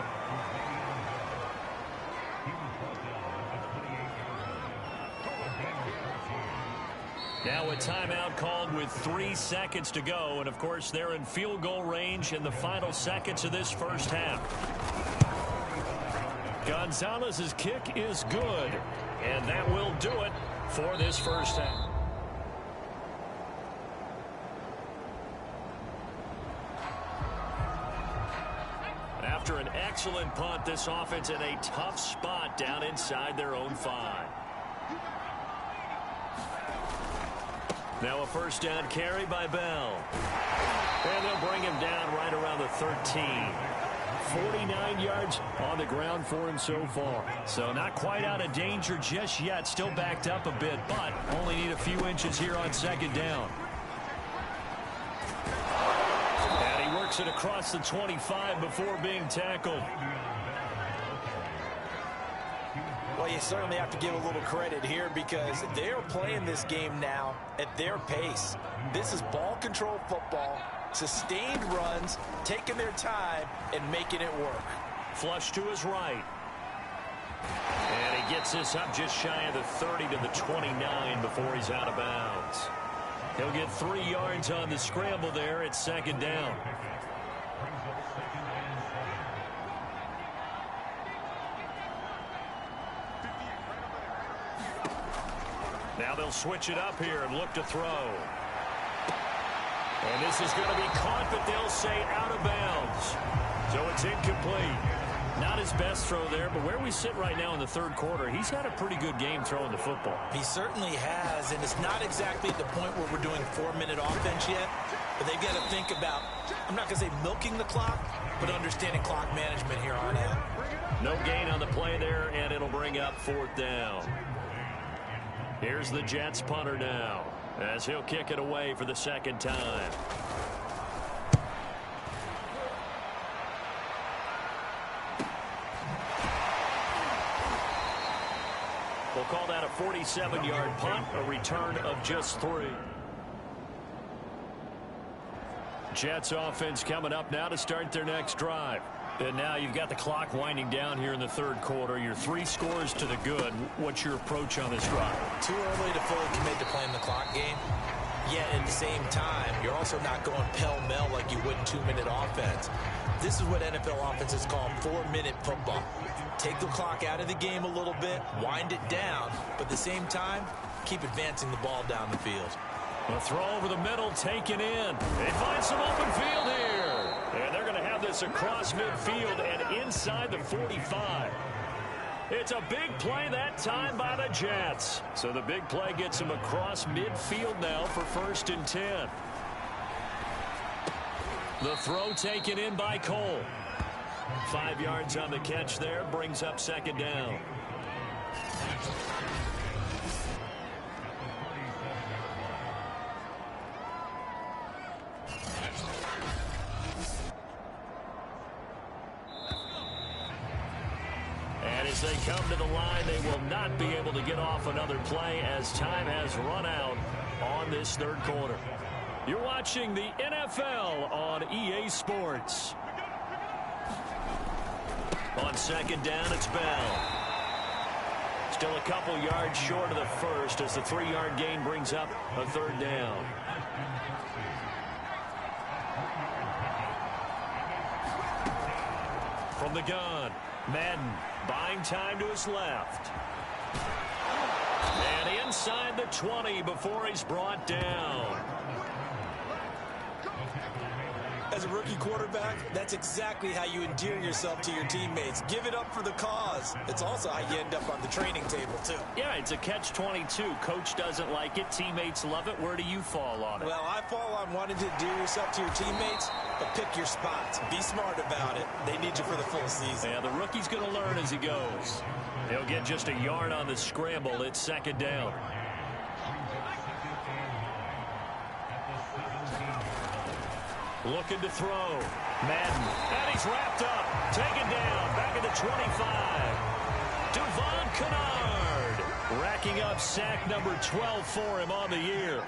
Now a timeout called with 3 seconds to go. And, of course, they're in field goal range in the final seconds of this first half. Gonzalez's kick is good. And that will do it for this first half. After an excellent punt, this offense in a tough spot down inside their own 5. Now a first down carry by Bell. And they'll bring him down right around the 13. 49 yards on the ground for him so far. So not quite out of danger just yet. Still backed up a bit, but only need a few inches here on second down. And he works it across the 25 before being tackled. Well, you certainly have to give a little credit here because they're playing this game now at their pace. This is ball control football, sustained runs, taking their time, and making it work. Flush to his right. And he gets this up just shy of the 30 to the 29 before he's out of bounds. He'll get 3 yards on the scramble there at second down. Now they'll switch it up here and look to throw. And this is going to be caught, but they'll say out of bounds. So it's incomplete. Not his best throw there, but where we sit right now in the third quarter, he's had a pretty good game throwing the football. He certainly has, and it's not exactly at the point where we're doing 4-minute offense yet, but they've got to think about, I'm not going to say milking the clock, but understanding clock management here on in. No gain on the play there, and it'll bring up fourth down. Here's the Jets punter now, as he'll kick it away for the second time. We'll call that a 47-yard punt, a return of just 3. Jets offense coming up now to start their next drive. And now you've got the clock winding down here in the third quarter. You're 3 scores to the good. What's your approach on this drive? Too early to fully commit to playing the clock game. Yet at the same time, you're also not going pell-mell like you would in 2-minute offense. This is what NFL offenses call 4-minute football. Take the clock out of the game a little bit, wind it down, but at the same time, keep advancing the ball down the field. A throw over the middle, taken in. They find some open field here. And they're going to have this across midfield and inside the 45. It's a big play that time by the Jets. So the big play gets them across midfield now for 1st and 10. The throw taken in by Cole. 5 yards on the catch there, brings up second down. And as they come to the line, they will not be able to get off another play as time has run out on this third quarter. You're watching the NFL on EA Sports. On second down, it's Bell. Still a couple yards short of the first as the 3-yard gain brings up a third down. From the gun, Madden buying time to his left. And inside the 20 before he's brought down. As a rookie quarterback, that's exactly how you endear yourself to your teammates. Give it up for the cause. It's also how you end up on the training table, too. Yeah, it's a catch-22. Coach doesn't like it. Teammates love it. Where do you fall on it? Well, I fall on wanting to endear yourself to your teammates, but pick your spots. Be smart about it. They need you for the full season. Yeah, the rookie's going to learn as he goes. He'll get just a yard on the scramble. It's second down. Looking to throw. Madden. And he's wrapped up. Taken down. Back at the 25. Devon Kennard. Racking up sack number 12 for him on the year.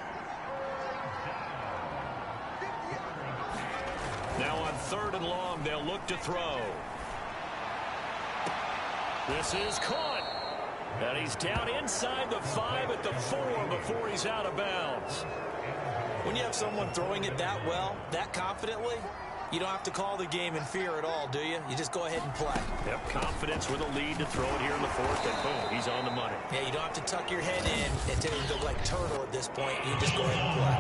Now on 3rd and long, they'll look to throw. This is caught. And he's down inside the 5 at the 4 before he's out of bounds. When you have someone throwing it that well, that confidently, You don't have to call the game in fear at all, do you? You just go ahead and play. Yep, confidence with a lead to throw it here in the fourth, and boom, he's on the money. Yeah, you don't have to tuck your head in and take the like turtle at this point. You just go ahead and play.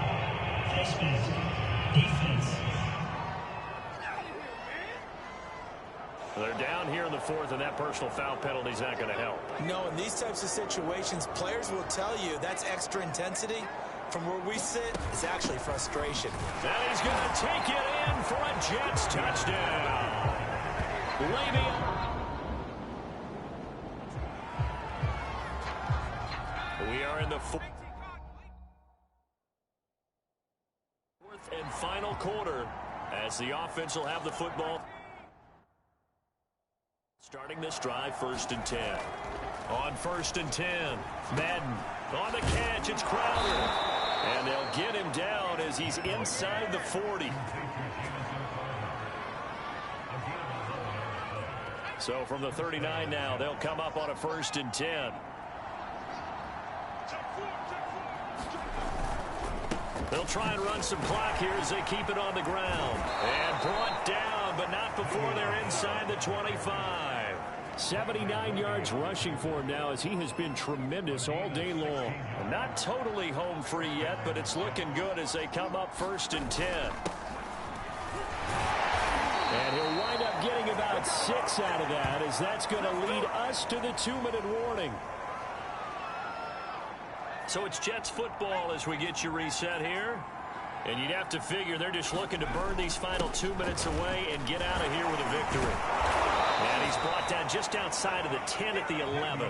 Defense. They're down here in the fourth, and that personal foul penalty is not going to help. No, in these types of situations, players will tell you that's extra intensity. From where we sit, it's actually frustration. That he's going to take it in for a Jets touchdown. Le'Veon. We are in the fourth and final quarter as the offense will have the football. Starting this drive, 1st and 10. On 1st and 10, Madden on the catch. It's Crowder. And they'll get him down as he's inside the 40. So from the 39 now, they'll come up on a 1st and 10. They'll try and run some clock here as they keep it on the ground. And brought down, but not before they're inside the 25. 79 yards rushing for him now as he has been tremendous all day long. Not totally home free yet, but it's looking good as they come up 1st and 10. And he'll wind up getting about 6 out of that as that's going to lead us to the 2-minute warning. So it's Jets football as we get you reset here. And you'd have to figure they're just looking to burn these final 2 minutes away and get out of here with a victory. And he's brought down just outside of the 10 at the 11.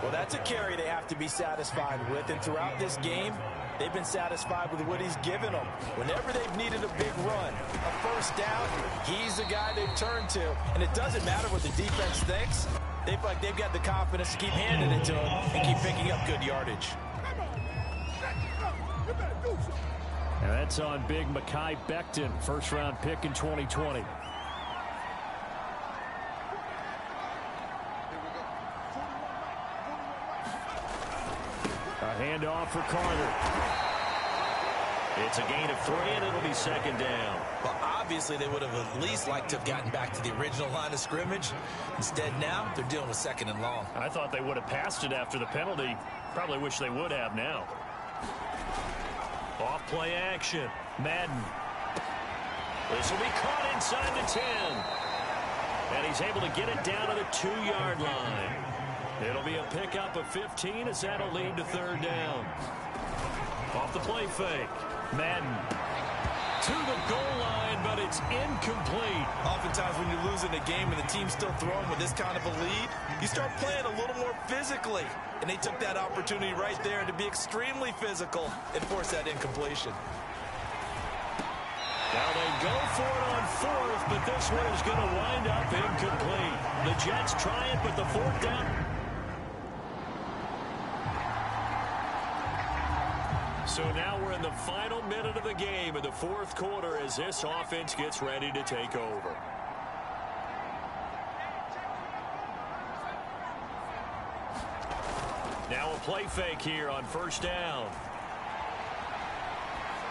Well, that's a carry they have to be satisfied with. And throughout this game, they've been satisfied with what he's given them. Whenever they've needed a big run, a first down, he's the guy they've turned to. And it doesn't matter what the defense thinks. They feel like they've got the confidence to keep handing it to him and keep picking up good yardage. And that's on big Mekhi Becton, first-round pick in 2020. A handoff for Carter. It's a gain of 3, and it'll be 2nd down. Well, obviously, they would have at least liked to have gotten back to the original line of scrimmage. Instead, now, they're dealing with 2nd and long. I thought they would have passed it after the penalty. Probably wish they would have now. Off play action. Madden. This will be caught inside the 10. And he's able to get it down to the 2-yard line. It'll be a pickup of 15 as that'll lead to 3rd down. Off the play fake. Madden to the goal line, but it's incomplete. Oftentimes when you're losing a game and the team's still throwing with this kind of a lead, you start playing a little more physically. And they took that opportunity right there to be extremely physical and force that incompletion. Now they go for it on 4th, but this one is going to wind up incomplete. The Jets try it, but the 4th down. So now we're in the final minute of the game in the 4th quarter as this offense gets ready to take over. Now a play fake here on 1st down.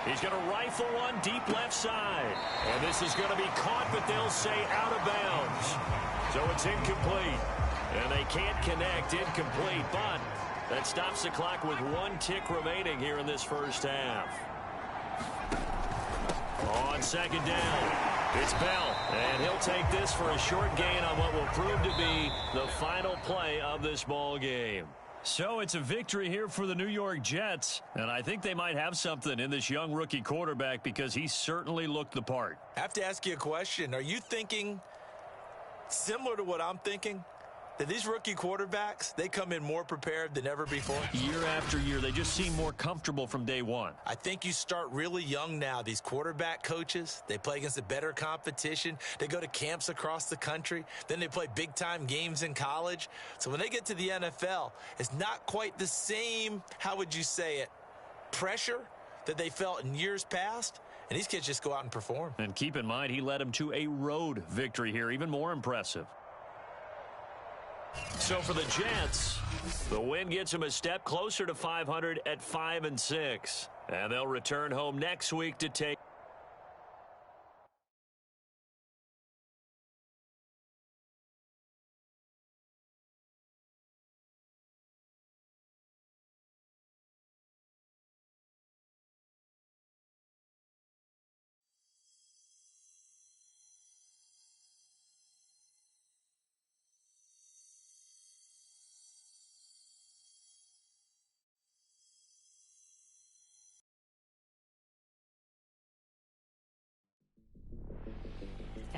He's going to rifle one deep left side. And this is going to be caught, but they'll say out of bounds. So it's incomplete. And they can't connect, incomplete, but that stops the clock with 1 tick remaining here in this first half. On 2nd down, it's Bell, and he'll take this for a short gain on what will prove to be the final play of this ball game. So it's a victory here for the New York Jets, and I think they might have something in this young rookie quarterback because he certainly looked the part. I have to ask you a question. Are you thinking similar to what I'm thinking? That these rookie quarterbacks, they come in more prepared than ever before? Year after year, they just seem more comfortable from day one. I think you start really young now. These quarterback coaches, they play against a better competition. They go to camps across the country. Then they play big-time games in college. So when they get to the NFL, it's not quite the same, how would you say it, pressure that they felt in years past. And these kids just go out and perform. And keep in mind, he led them to a road victory here, even more impressive. So for the Jets, the win gets them a step closer to 500 at 5-6. And they'll return home next week to take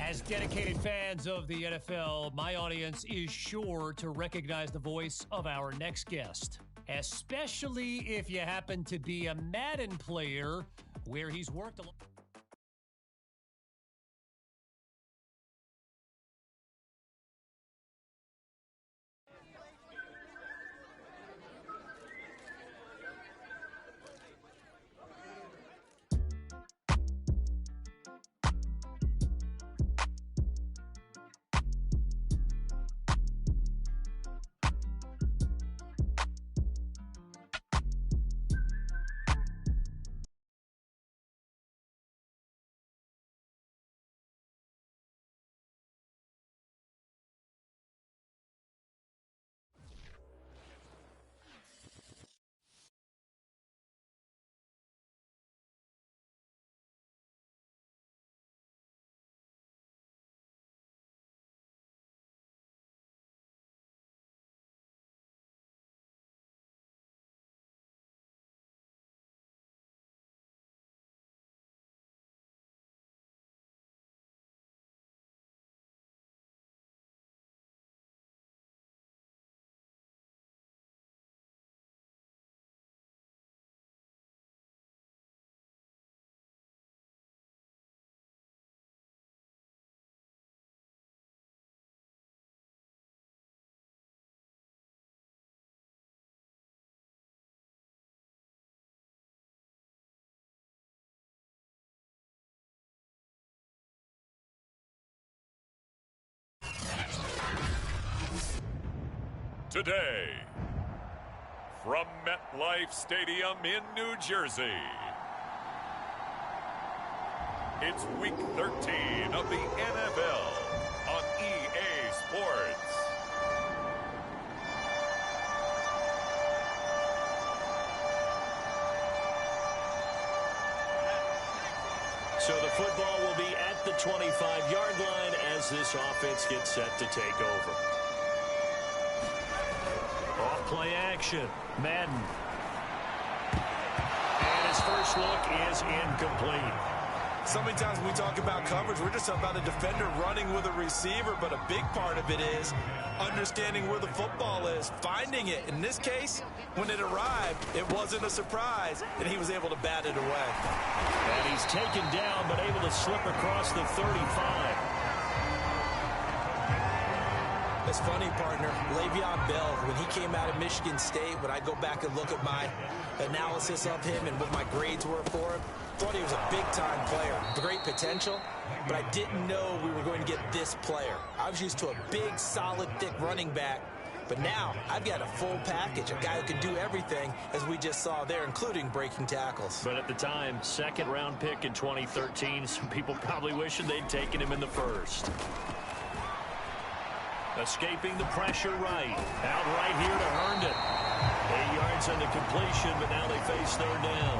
As dedicated fans of the NFL, my audience is sure to recognize the voice of our next guest, especially if you happen to be a Madden player where he's worked a lot. Today, from MetLife Stadium in New Jersey, it's Week 13 of the NFL on EA Sports. So the football will be at the 25-yard line as this offense gets set to take over. Off-play action. Madden. And his first look is incomplete. So many times when we talk about coverage, we're just about a defender running with a receiver, but a big part of it is understanding where the football is, finding it. In this case, when it arrived, it wasn't a surprise, and he was able to bat it away. And he's taken down, but able to slip across the 35. It's funny, partner, Le'Veon Bell, when he came out of Michigan State, when I go back and look at my analysis of him and what my grades were for him, thought he was a big-time player, great potential, but I didn't know we were going to get this player. I was used to a big, solid, thick running back, but now I've got a full package, a guy who can do everything, as we just saw there, including breaking tackles. But at the time, second-round pick in 2013, some people probably wishing they'd taken him in the first. Escaping the pressure right. Out right here to Herndon. 8 yards on the completion, but now they face third down.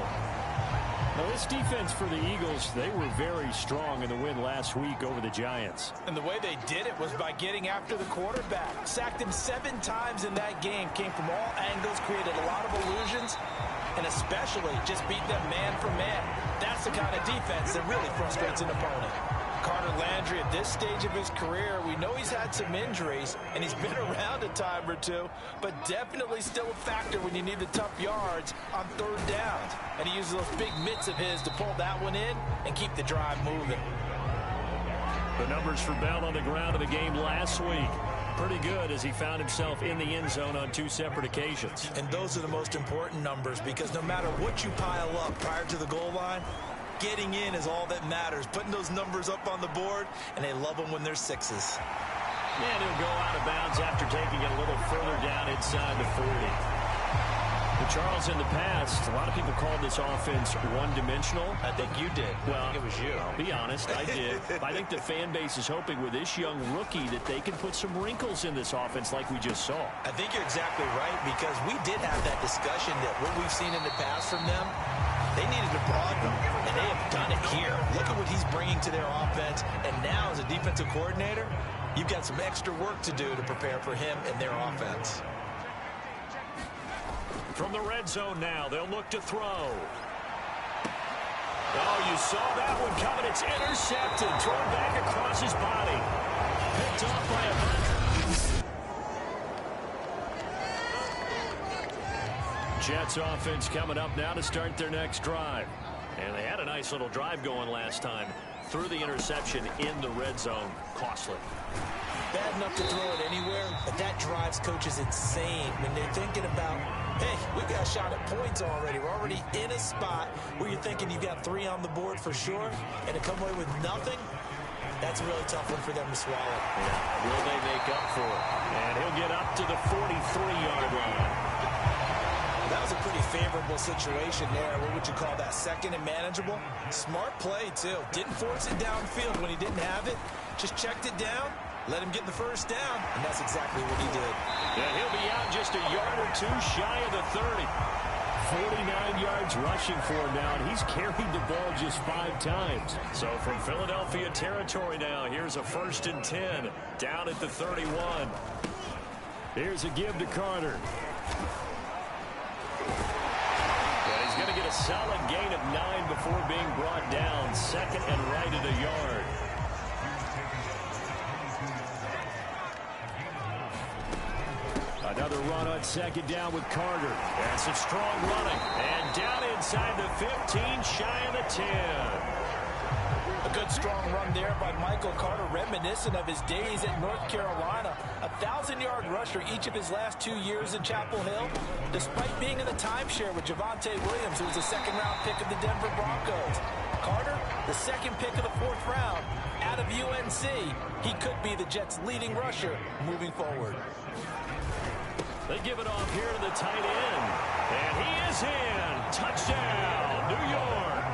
Now, this defense for the Eagles, they were very strong in the win last week over the Giants. And the way they did it was by getting after the quarterback. Sacked him 7 times in that game. Came from all angles, created a lot of illusions, and especially just beat them man for man. That's the kind of defense that really frustrates an opponent. Carter Landry, at this stage of his career, we know he's had some injuries, and he's been around a time or two, but definitely still a factor when you need the tough yards on third downs. And he uses those big mitts of his to pull that one in and keep the drive moving. The numbers for Bell on the ground of the game last week. Pretty good as he found himself in the end zone on 2 separate occasions. And those are the most important numbers, because no matter what you pile up prior to the goal line, getting in is all that matters. Putting those numbers up on the board, and they love them when they're 6s. And he'll go out of bounds after taking it a little further down inside the 40. But Charles, in the past, a lot of people called this offense one-dimensional. I think you did. Well, I think it was you. I'll be honest, I did. I think the fan base is hoping with this young rookie that they can put some wrinkles in this offense like we just saw. I think you're exactly right, because we did have that discussion that what we've seen in the past from them, they needed to broaden them, and they have done it here. Look at what he's bringing to their offense, and now as a defensive coordinator, you've got some extra work to do to prepare for him and their offense. From the red zone now, they'll look to throw. Oh, you saw that one coming. It's intercepted. Thrown back across his body. Picked off by a back. Jets offense coming up now to start their next drive. And they had a nice little drive going last time. Threw the interception in the red zone. Costly. Bad enough to throw it anywhere, but that drives coaches insane when they're thinking about, hey, we got a shot at points already. We're already in a spot where you're thinking you've got 3 on the board for sure, and to come away with nothing, that's a really tough one for them to swallow. Yeah. Will they make up for it? And he'll get up to the 43-yard line. That was a pretty favorable situation there. What would you call that? Second and manageable? Smart play, too. Didn't force it downfield when he didn't have it. Just checked it down, let him get the first down, and that's exactly what he did. And he'll be out just a yard or two shy of the 30. 49 yards rushing for him now, and he's carried the ball just 5 times. So from Philadelphia territory now, here's a 1st and 10 down at the 31. Here's a give to Carter. And he's going to get a solid gain of 9 before being brought down. 2nd and right at a yard. Another run on 2nd down with Carter. That's some strong running. And down inside the 15, shy of the 10. A good strong run there by Michael Carter, reminiscent of his days at North Carolina. 1,000-yard rusher each of his last 2 years in Chapel Hill. Despite being in a timeshare with Javonte Williams, who was a 2nd-round pick of the Denver Broncos. Carter, the 2nd pick of the 4th round out of UNC. He could be the Jets' leading rusher moving forward. They give it off here to the tight end. And he is in. Touchdown, New York.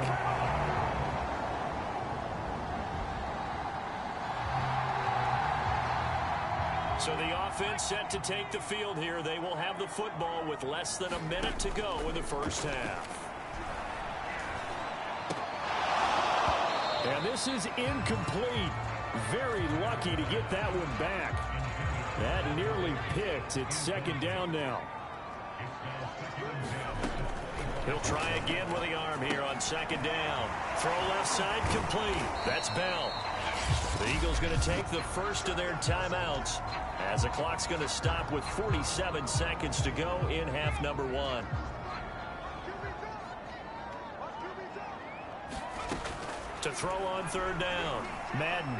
So the offense set to take the field here. They will have the football with less than a minute to go in the first half. And this is incomplete. Very lucky to get that one back. That nearly picked. It's 2nd down now. He'll try again with the arm here on 2nd down. Throw left side complete. That's Bell. The Eagles going to take the first of their timeouts as the clock's going to stop with 47 seconds to go in half number 1. To throw on 3rd down. Madden.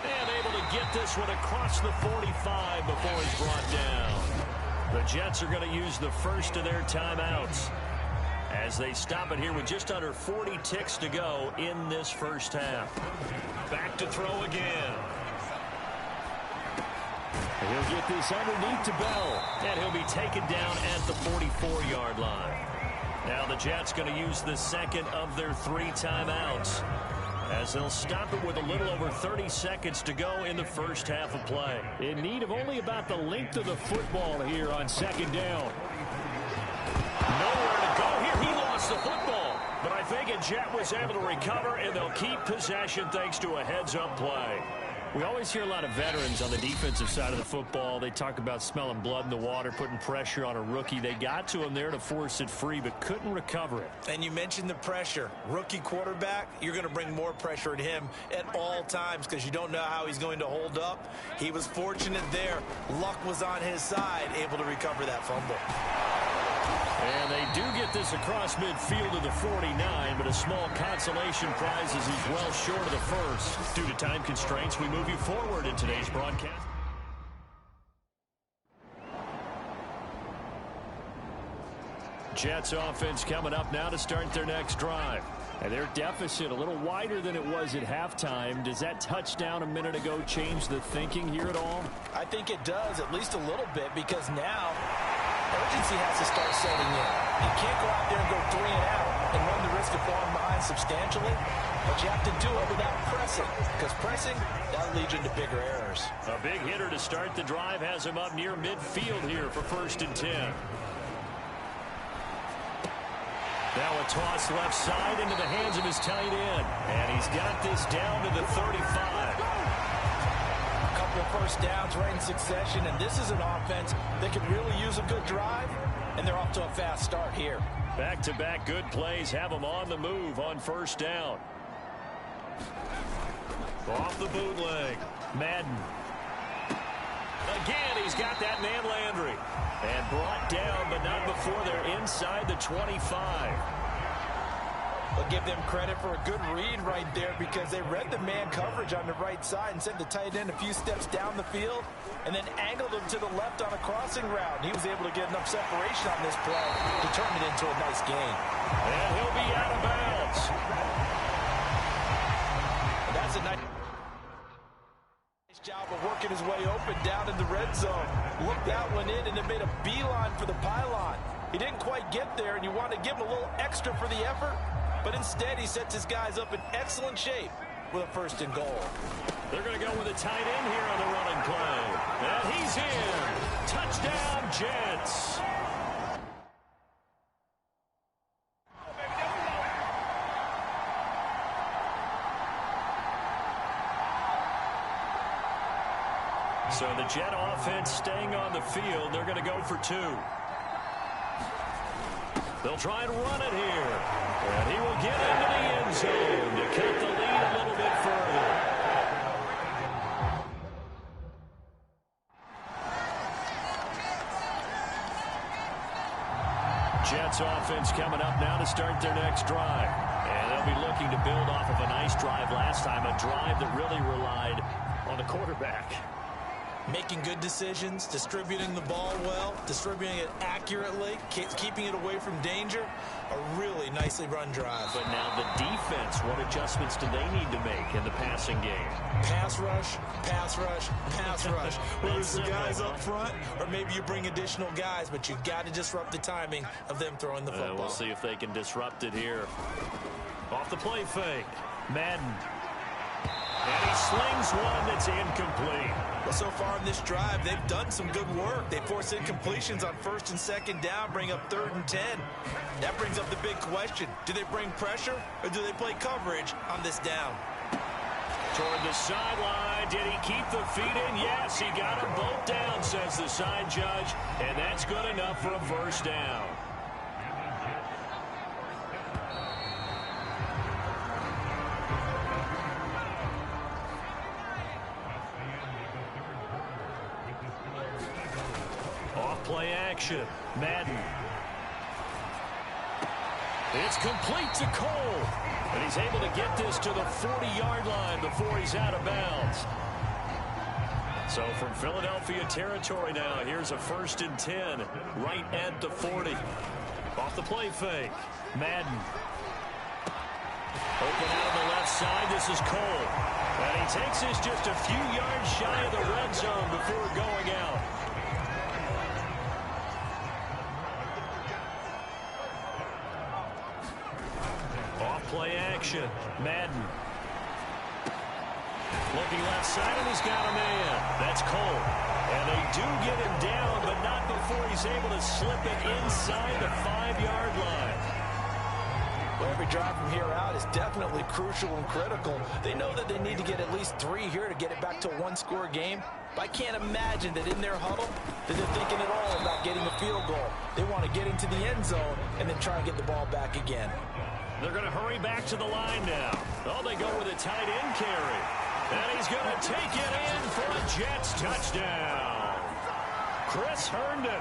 And able to get this one across the 45 before he's brought down. The Jets are going to use the first of their timeouts as they stop it here with just under 40 ticks to go in this first half. Back to throw again. He'll get this underneath to Bell, and he'll be taken down at the 44-yard line. Now the Jets going to use the 2nd of their 3 timeouts as they'll stop it with a little over 30 seconds to go in the first half of play. In need of only about the length of the football here on 2nd down. Nowhere to go here. He lost the football. But I think a Jet was able to recover, and they'll keep possession thanks to a heads-up play. We always hear a lot of veterans on the defensive side of the football. They talk about smelling blood in the water, putting pressure on a rookie. They got to him there to force it free, but couldn't recover it. And you mentioned the pressure. Rookie quarterback, you're going to bring more pressure at him at all times because you don't know how he's going to hold up. He was fortunate there. Luck was on his side, able to recover that fumble. And they do get this across midfield to the 49, but a small consolation prize as he's well short of the first. Due to time constraints, we move you forward in today's broadcast. Jets offense coming up now to start their next drive. And their deficit a little wider than it was at halftime. Does that touchdown a minute ago change the thinking here at all? I think it does, at least a little bit, because now urgency has to start setting in. You can't go out there and go 3 and out and run the risk of falling behind substantially, but you have to do it without pressing, because pressing, that'll lead you into bigger errors. A big hitter to start the drive has him up near midfield here for 1st and 10. Now a toss left side into the hands of his tight end, and he's got this down to the 35. First downs right in succession, and this is an offense that can really use a good drive, and they're off to a fast start here. Back-to-back good plays have them on the move on first down. Off the bootleg. Madden. Again, he's got that man Landry. And brought down, but not before they're inside the 25. I'll give them credit for a good read right there because they read the man coverage on the right side and sent the tight end a few steps down the field and then angled him to the left on a crossing route. He was able to get enough separation on this play to turn it into a nice gain. And he'll be out of bounds. And that's a nice job of working his way open down in the red zone. Looked that one in and then made a beeline for the pylon. He didn't quite get there, and you want to give him a little extra for the effort, but instead he sets his guys up in excellent shape with a 1st and goal. They're going to go with a tight end here on the running play. And he's in. Touchdown, Jets. So the Jet offense staying on the field. They're going to go for 2. They'll try and run it here. And he will get into the end zone to cut the lead a little bit further. Jets offense coming up now to start their next drive. And they'll be looking to build off of a nice drive last time, a drive that really relied on the quarterback. Making good decisions, distributing the ball well, distributing it accurately, keeping it away from danger. A really nicely run drive. But now the defense, what adjustments do they need to make in the passing game? Pass rush, pass rush, pass rush. Whether it's the guys up front or maybe you bring additional guys, but you've got to disrupt the timing of them throwing the football. We'll see if they can disrupt it here. Off the play fake. Madden. And he slings one that's incomplete. Well, so far in this drive, they've done some good work. They force incompletions on 1st and 2nd down, bring up 3rd and 10. That brings up the big question. Do they bring pressure or do they play coverage on this down? Toward the sideline. Did he keep the feet in? Yes, he got them both down, says the side judge. And that's good enough for a 1st down. Play action. Madden. It's complete to Cole. And he's able to get this to the 40-yard line before he's out of bounds. So from Philadelphia territory now, here's a 1st and 10 right at the 40. Off the play fake. Madden. Open out on the left side. This is Cole. And he takes this just a few yards shy of the red zone before going out. Play action. Madden. Looking left side, and he's got a man. That's Cole. And they do get him down, but not before he's able to slip it inside the 5-yard line. Well, every drive from here out is definitely crucial and critical. They know that they need to get at least 3 here to get it back to a 1-score game. But I can't imagine that in their huddle that they're thinking at all about getting a field goal. They want to get into the end zone and then try and get the ball back again. They're going to hurry back to the line now. Oh, they go with a tight end carry. And he's going to take it in for a Jets touchdown. Chris Herndon.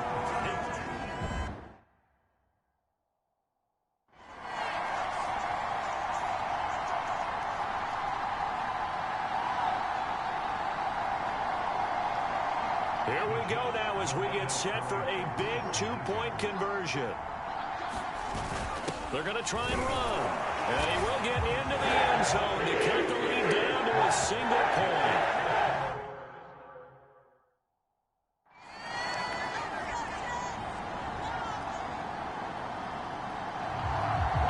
Here we go now as we get set for a big 2-point conversion. They're going to try and run. And he will get into the end zone to cut the lead down to a single point.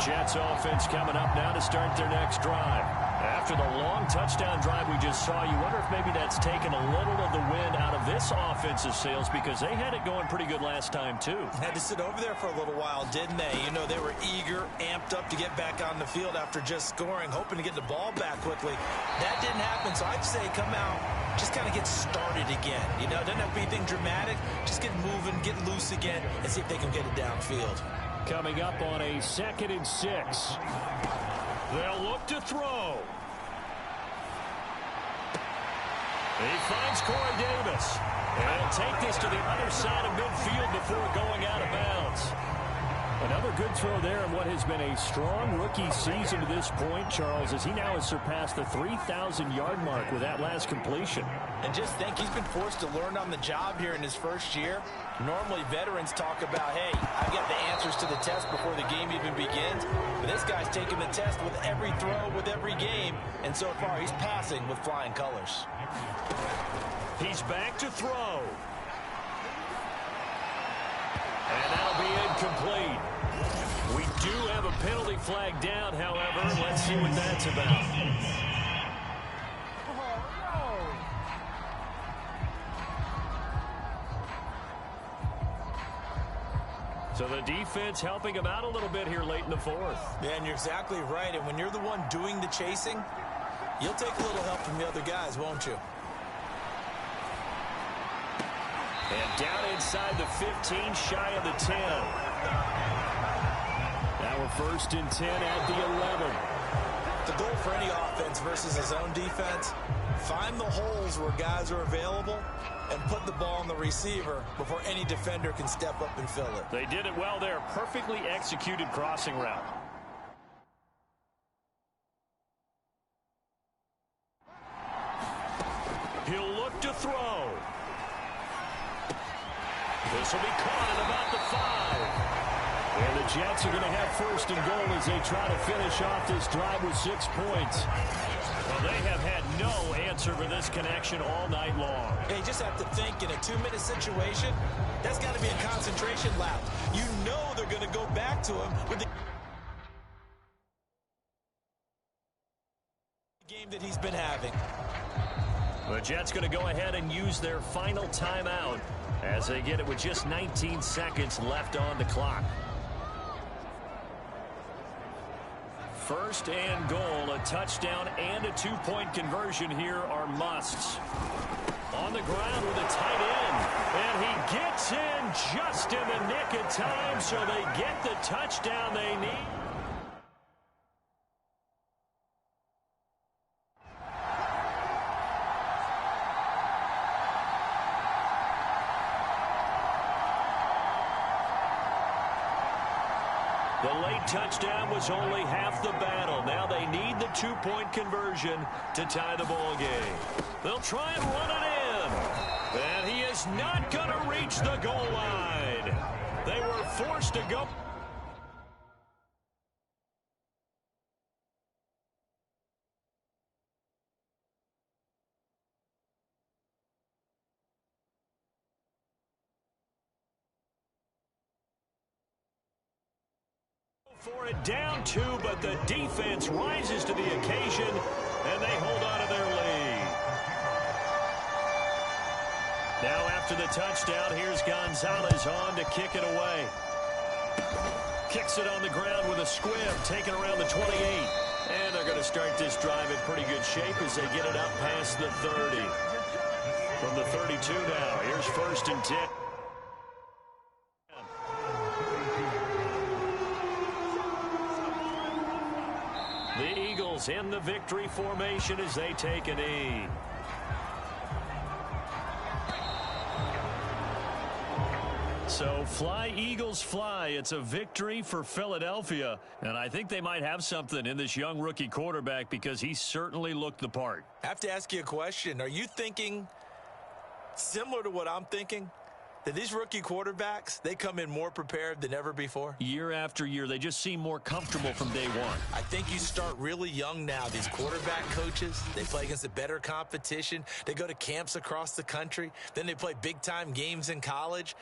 Jets offense coming up now to start their next drive. After the long touchdown drive we just saw, you wonder if maybe that's taken a little of the wind out of this offensive sails because they had it going pretty good last time too. Had to sit over there for a little while, didn't they? You know, they were eager, amped up to get back on the field after just scoring, hoping to get the ball back quickly. That didn't happen, so I'd say come out, just kind of get started again. You know, it doesn't have to be anything dramatic. Just get moving, get loose again, and see if they can get it downfield. coming up on a 2nd and 6. They'll look to throw. He finds Corey Davis. And he'll take this to the other side of midfield before going out of bounds. Another good throw there in what has been a strong rookie season to this point, Charles, as he now has surpassed the 3,000-yard mark with that last completion. And just think, he's been forced to learn on the job here in his first year. Normally, veterans talk about, hey, I've got the answers to the test before the game even begins. But this guy's taking the test with every throw, with every game. And so far, he's passing with flying colors. He's back to throw. And that'll be incomplete. We do have a penalty flag down, however. Let's see what that's about. So the defense helping him out a little bit here late in the 4th. Yeah, and you're exactly right. And when you're the one doing the chasing, you'll take a little help from the other guys, won't you? And down inside the 15, shy of the 10. Now we're 1st and 10 at the 11. The goal for any offense versus his own defense, find the holes where guys are available and put the ball on the receiver before any defender can step up and fill it. They did it well there. Perfectly executed crossing route. He'll look to throw. This will be caught at about the 5. And the Jets are going to have 1st and goal as they try to finish off this drive with 6 points. Well, they have had no answer for this connection all night long. You just have to think, in a 2-minute situation, that's got to be a concentration lap. You know they're going to go back to him with the game that he's been having. The Jets going to go ahead and use their final timeout as they get it with just 19 seconds left on the clock. 1st and goal, a touchdown and a 2-point conversion here are musts. On the ground with a tight end, and he gets in just in the nick of time, so they get the touchdown they need. The late touchdown was only half the battle. Now they need the 2-point conversion to tie the ball game. They'll try and run it in. And he is not going to reach the goal line. They were forced to go. For it, down 2, but the defense rises to the occasion, and they hold on to their lead. Now after the touchdown, here's Gonzalez on to kick it away. Kicks it on the ground with a squib, taken around the 28. And they're going to start this drive in pretty good shape as they get it up past the 30. From the 32 now, here's 1st and 10. The Eagles in the victory formation as they take a knee. So fly, Eagles, fly. It's a victory for Philadelphia. And I think they might have something in this young rookie quarterback because he certainly looked the part. I have to ask you a question. Are you thinking similar to what I'm thinking? That these rookie quarterbacks, they come in more prepared than ever before? Year after year, they just seem more comfortable from day one. I think you start really young now. These quarterback coaches, they play against a better competition. They go to camps across the country. Then they play big-time games in college.